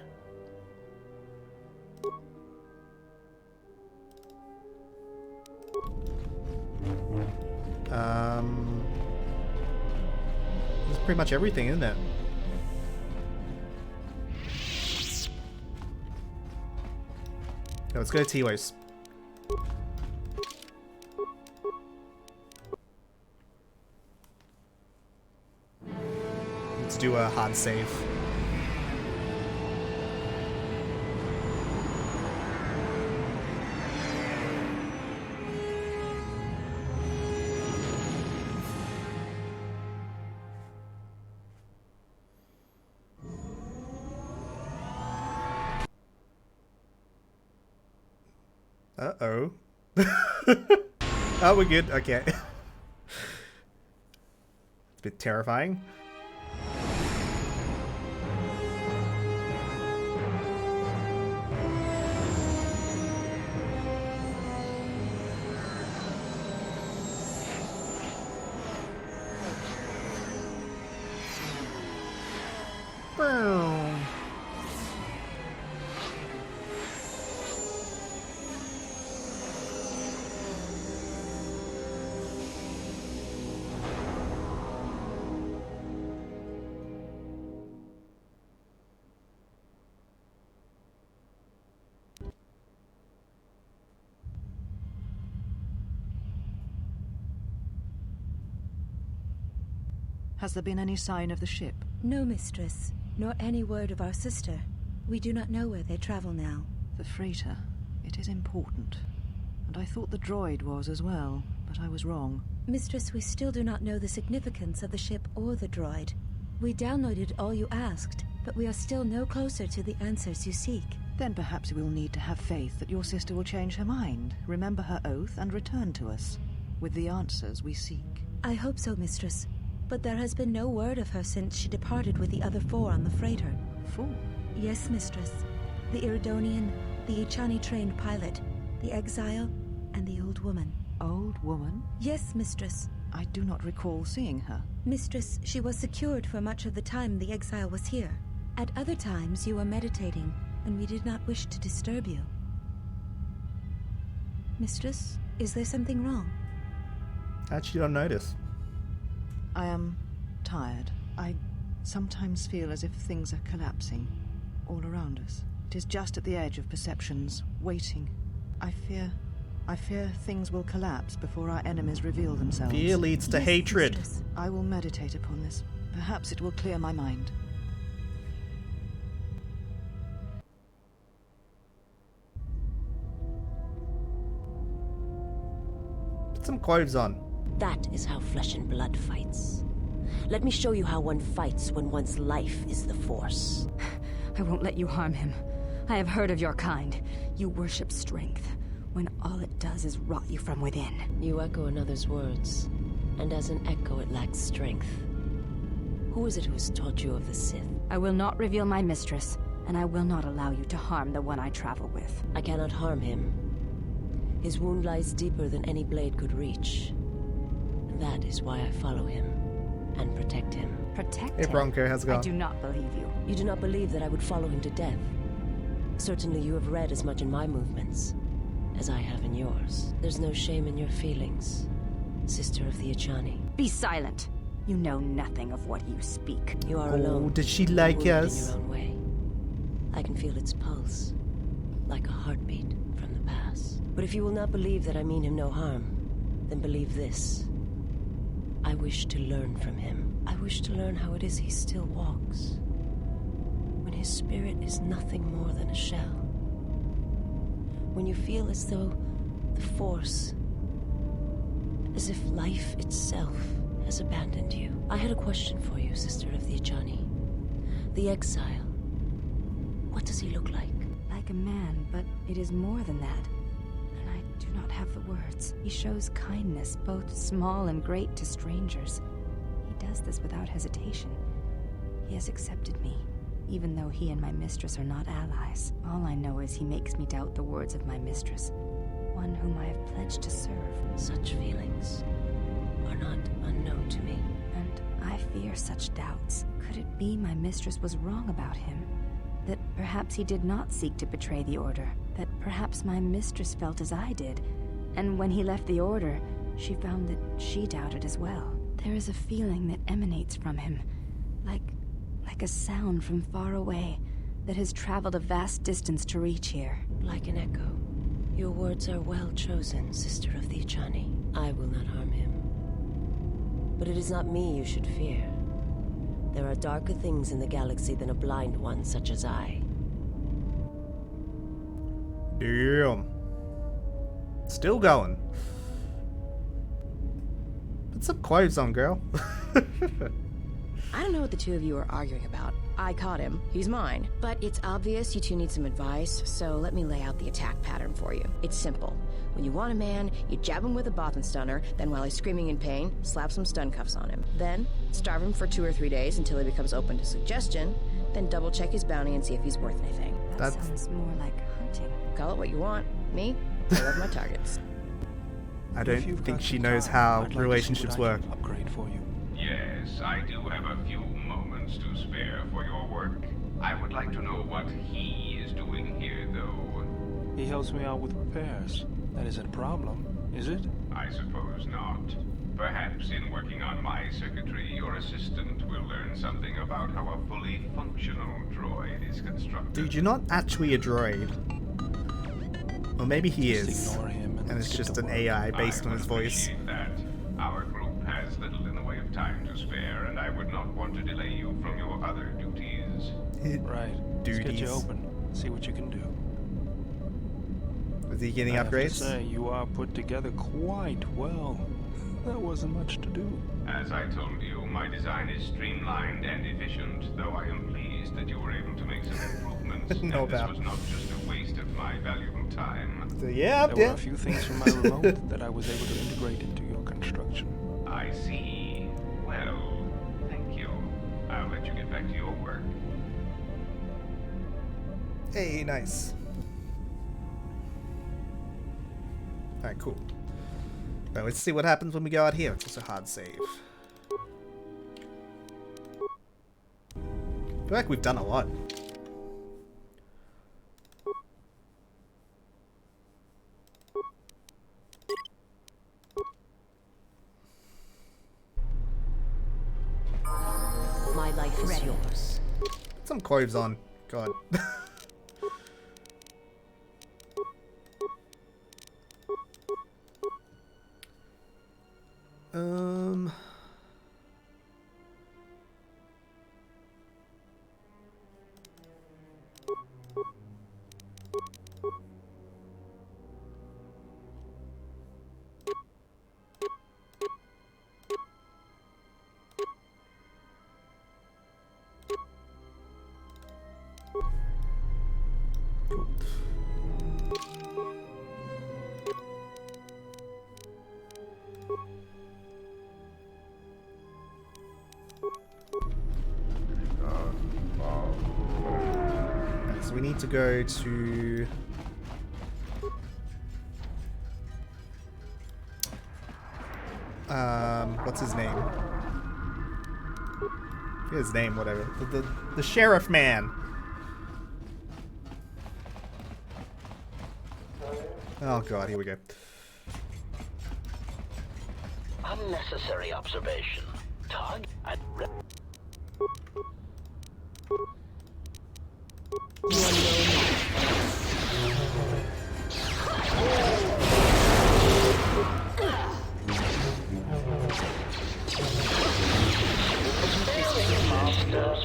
That's pretty much everything, isn't it? Yeah, let's go to Telos. Let's do a hard save. Uh-oh. Oh, we're good. Okay. It's a bit terrifying. Boom. Has there been any sign of the ship? No, mistress, nor any word of our sister. We do not know where they travel now. The freighter. It is important. And I thought the droid was as well, but I was wrong. Mistress, we still do not know the significance of the ship or the droid. We downloaded all you asked, but we are still no closer to the answers you seek. Then perhaps we'll need to have faith that your sister will change her mind, remember her oath, and return to us with the answers we seek. I hope so, mistress. But there has been no word of her since she departed with the other 4 on the freighter. 4? Yes, mistress. The Iridonian, the Ichani-trained pilot, the exile, and the old woman. Old woman? Yes, mistress. I do not recall seeing her. Mistress, she was secured for much of the time the exile was here. At other times you were meditating, and we did not wish to disturb you. Mistress, is there something wrong? Actually, don't notice. I am tired. I sometimes feel as if things are collapsing all around us. It is just at the edge of perceptions, waiting. I fear things will collapse before our enemies reveal themselves. Fear leads to hatred. Mistress. I will meditate upon this. Perhaps it will clear my mind. Put some clothes on. That is how flesh and blood fights. Let me show you how one fights when one's life is the Force. I won't let you harm him. I have heard of your kind. You worship strength, when all it does is rot you from within. You echo another's words, and as an echo it lacks strength. Who is it who has taught you of the Sith? I will not reveal my mistress, and I will not allow you to harm the one I travel with. I cannot harm him. His wound lies deeper than any blade could reach. That is why I follow him and protect him. Protect Hey him? Bronco, how's it going? I do not believe you. You do not believe that I would follow him to death. Certainly you have read as much in my movements as I have in yours. There's no shame in your feelings, sister of the Ichani. Be silent. You know nothing of what you speak. You are Oh, alone. did she like wounded us? in your own way. I can feel its pulse, like a heartbeat from the past. But if you will not believe that I mean him no harm, then believe this. I wish to learn from him. I wish to learn how it is he still walks, when his spirit is nothing more than a shell. When you feel as though the Force, as if life itself has abandoned you. I had a question for you, sister of the Ichani. The exile. What does he look like? Like a man, but it is more than that. And I do not have the words. He shows kindness, both small and great, to strangers. He does this without hesitation. He has accepted me, even though he and my mistress are not allies. All I know is he makes me doubt the words of my mistress, one whom I have pledged to serve. Such feelings are not unknown to me. And I fear such doubts. Could it be my mistress was wrong about him? That perhaps he did not seek to betray the Order? That perhaps my mistress felt as I did? And when he left the Order, she found that she doubted as well. There is a feeling that emanates from him, like a sound from far away, that has traveled a vast distance to reach here. Like an echo. Your words are well chosen, sister of the Ichani. I will not harm him. But it is not me you should fear. There are darker things in the galaxy than a blind one such as I. Damn. Still going. Put some clothes on, girl. I don't know what the two of you are arguing about. I caught him. He's mine. But it's obvious you two need some advice, so let me lay out the attack pattern for you. It's simple. When you want a man, you jab him with a Bothan stunner, then while he's screaming in pain, slap some stun cuffs on him. Then, starve him for 2 or 3 days until he becomes open to suggestion, then double check his bounty and see if he's worth anything. That sounds more like hunting. Call it what you want. Me, I love my targets. I don't think she knows how relationships work. Upgrade for you. Yes, I do have a few moments to spare for your work. I would like to know what he is doing here, though. He helps me out with repairs. That isn't a problem, is it? I suppose not. Perhaps in working on my circuitry, your assistant will learn something about how a fully functional droid is constructed. Dude, you're not actually a droid. Or maybe he Just is. ignore him And it's just an AI based on his voice. That our group has little in the way of time to spare, and I would not want to delay you from your other duties. Right. Let's get you open. See what you can do. Is he getting I have to upgrades? say, you are put together quite well. There wasn't much to do. As I told you, my design is streamlined and efficient, though I am pleased that you were able to make some improvements. No and this doubt. was not just a waste of my valuable time. So, yeah, There were a few things from my remote that I was able to integrate into your construction. I see. Well, thank you. I'll let you get back to your work. Hey, nice. Alright, cool. Now let's see what happens when we go out here. It's also a hard save. I feel like we've done a lot. My life is yours. Put some clothes on. God. So we need to go to... what's his name? His name, whatever. The sheriff man. Oh god, here we go. Unnecessary observation. Tug, I'd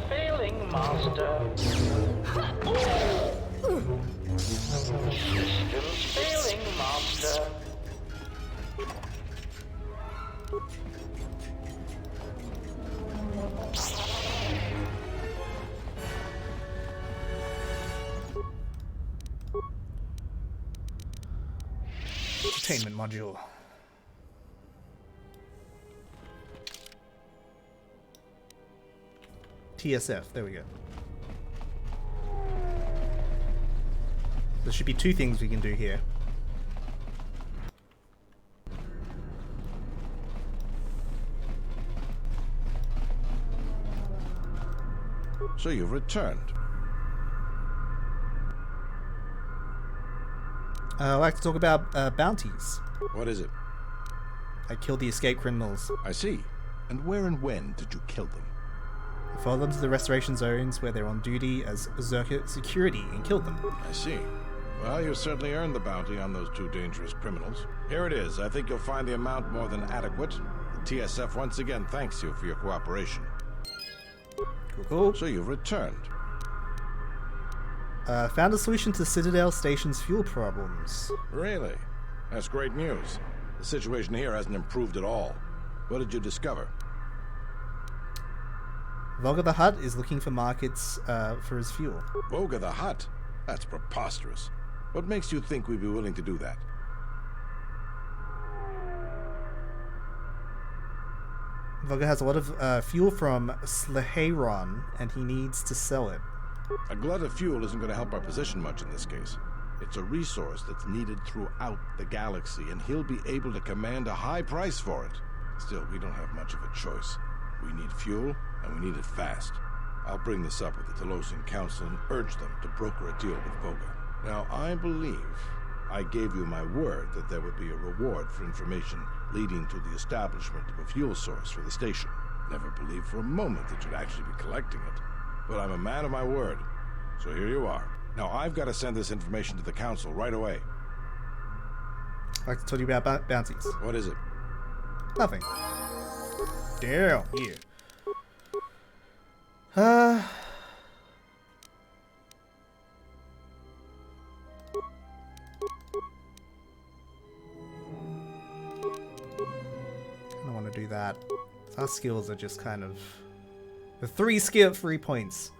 Failing master. Systems failing master. Entertainment module. TSF, there we go. There should be 2 things we can do here. So you've returned. I'd like to talk about bounties. What is it? I killed the escaped criminals. I see. And where and when did you kill them? I followed them to the restoration zones where they're on duty as Zerka security and killed them. I see. Well, you certainly earned the bounty on those 2 dangerous criminals. Here it is. I think you'll find the amount more than adequate. The TSF once again thanks you for your cooperation. Cool, cool. So you've returned. Found a solution to Citadel Station's fuel problems. Really? That's great news. The situation here hasn't improved at all. What did you discover? Volga the Hutt is looking for markets for his fuel. Volga the Hutt? That's preposterous. What makes you think we'd be willing to do that? Volga has a lot of fuel from Sleheyron, and he needs to sell it. A glut of fuel isn't going to help our position much in this case. It's a resource that's needed throughout the galaxy, and he'll be able to command a high price for it. Still, we don't have much of a choice. We need fuel, and we need it fast. I'll bring this up with the Telosian Council and urge them to broker a deal with Volga. Now, I believe I gave you my word that there would be a reward for information leading to the establishment of a fuel source for the station. Never believed for a moment that you'd actually be collecting it. But I'm a man of my word, so here you are. Now, I've got to send this information to the Council right away. I'd like to tell you about bounties. What is it? Nothing. Damn, yeah. I don't want to do that. Our skills are just kind of... The 3 points.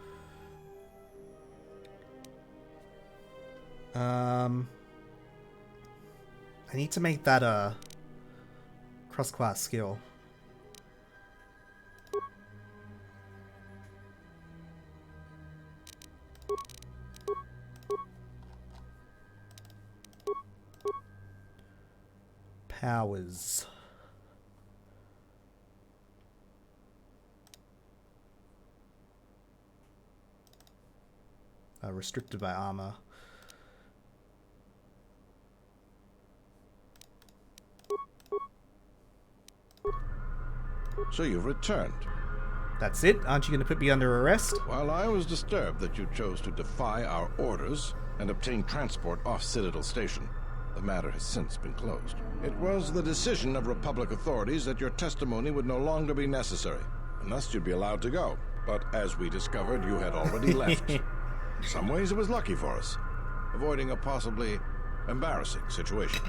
I need to make that a cross-class skill. Powers. Restricted by armor. So you've returned. That's it? Aren't you going to put me under arrest? Well, I was disturbed that you chose to defy our orders and obtain transport off Citadel Station. The matter has since been closed. It was the decision of Republic authorities that your testimony would no longer be necessary, and thus you'd be allowed to go. But as we discovered, you had already left. In some ways, it was lucky for us, avoiding a possibly embarrassing situation.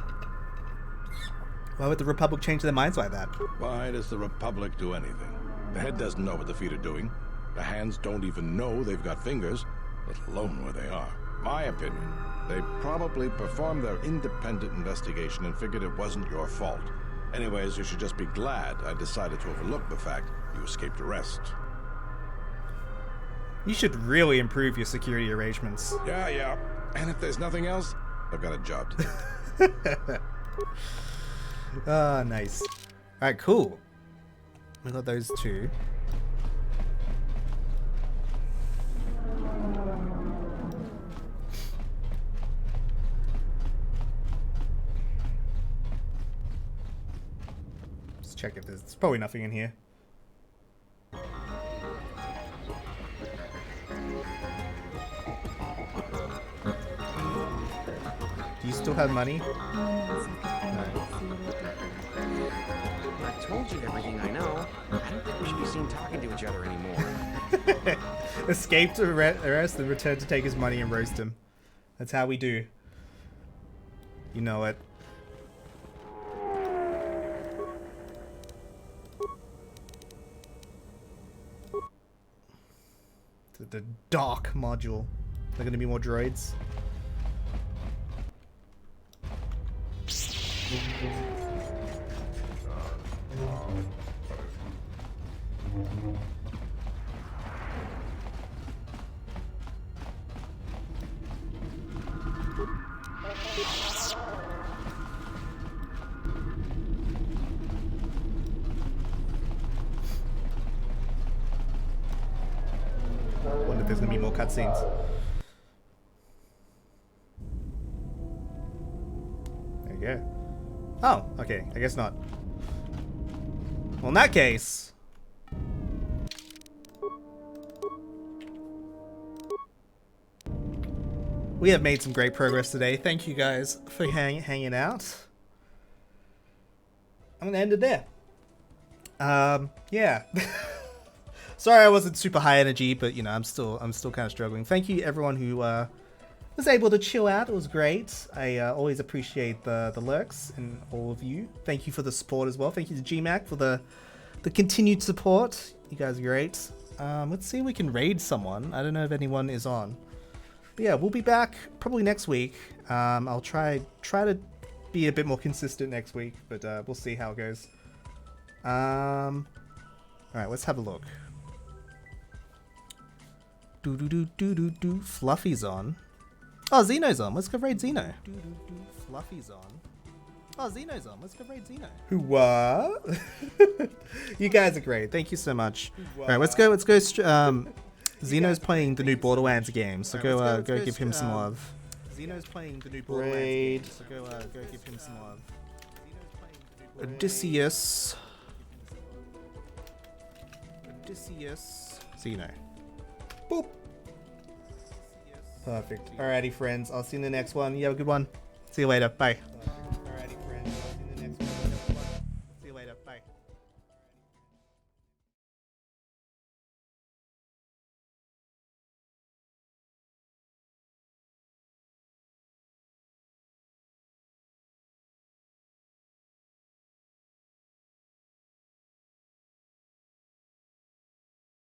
Why would the Republic change their minds like that? Why does the Republic do anything? The head doesn't know what the feet are doing. The hands don't even know they've got fingers, let alone where they are. My opinion, they probably performed their independent investigation and figured it wasn't your fault. Anyways, you should just be glad I decided to overlook the fact you escaped arrest. You should really improve your security arrangements. Yeah. And if there's nothing else, I've got a job to do. Ah, nice. Alright, cool. We got those two. Let's check if there's probably nothing in here. Do you still have money? No. I've told you everything I know. I don't think we should be seen talking to each other anymore. Escaped arrest and returned to take his money and roast him. That's how we do. You know it. The dark module. Are there gonna be more droids? Wonder if there's gonna be more cutscenes. There you go. Oh, okay. I guess not. Well, in that case... we have made some great progress today. Thank you guys for hanging out. I'm gonna end it there. Yeah. Sorry I wasn't super high energy, but you know, I'm still kind of struggling. Thank you everyone who was able to chill out. It was great. I always appreciate the lurks and all of you. Thank you for the support as well. Thank you to GMAC for the continued support. You guys are great. Let's see if we can raid someone. I don't know if anyone is on. But yeah, we'll be back probably next week. I'll try to be a bit more consistent next week, but we'll see how it goes. Alright, let's have a look. Fluffy's on. Oh, Xeno's on. Let's go raid Xeno. Fluffy's on. Oh, Xeno's on. Let's go raid Xeno. What? You guys are great. Thank you so much. Alright, let's go. Xeno's playing the new Borderlands game, so go give him some love. Xeno's playing the new Borderlands game, so go give him some love. Odysseus. Xeno. Boop. Perfect. Alrighty, friends. I'll see you in the next one. You have a good one. See you later. Bye.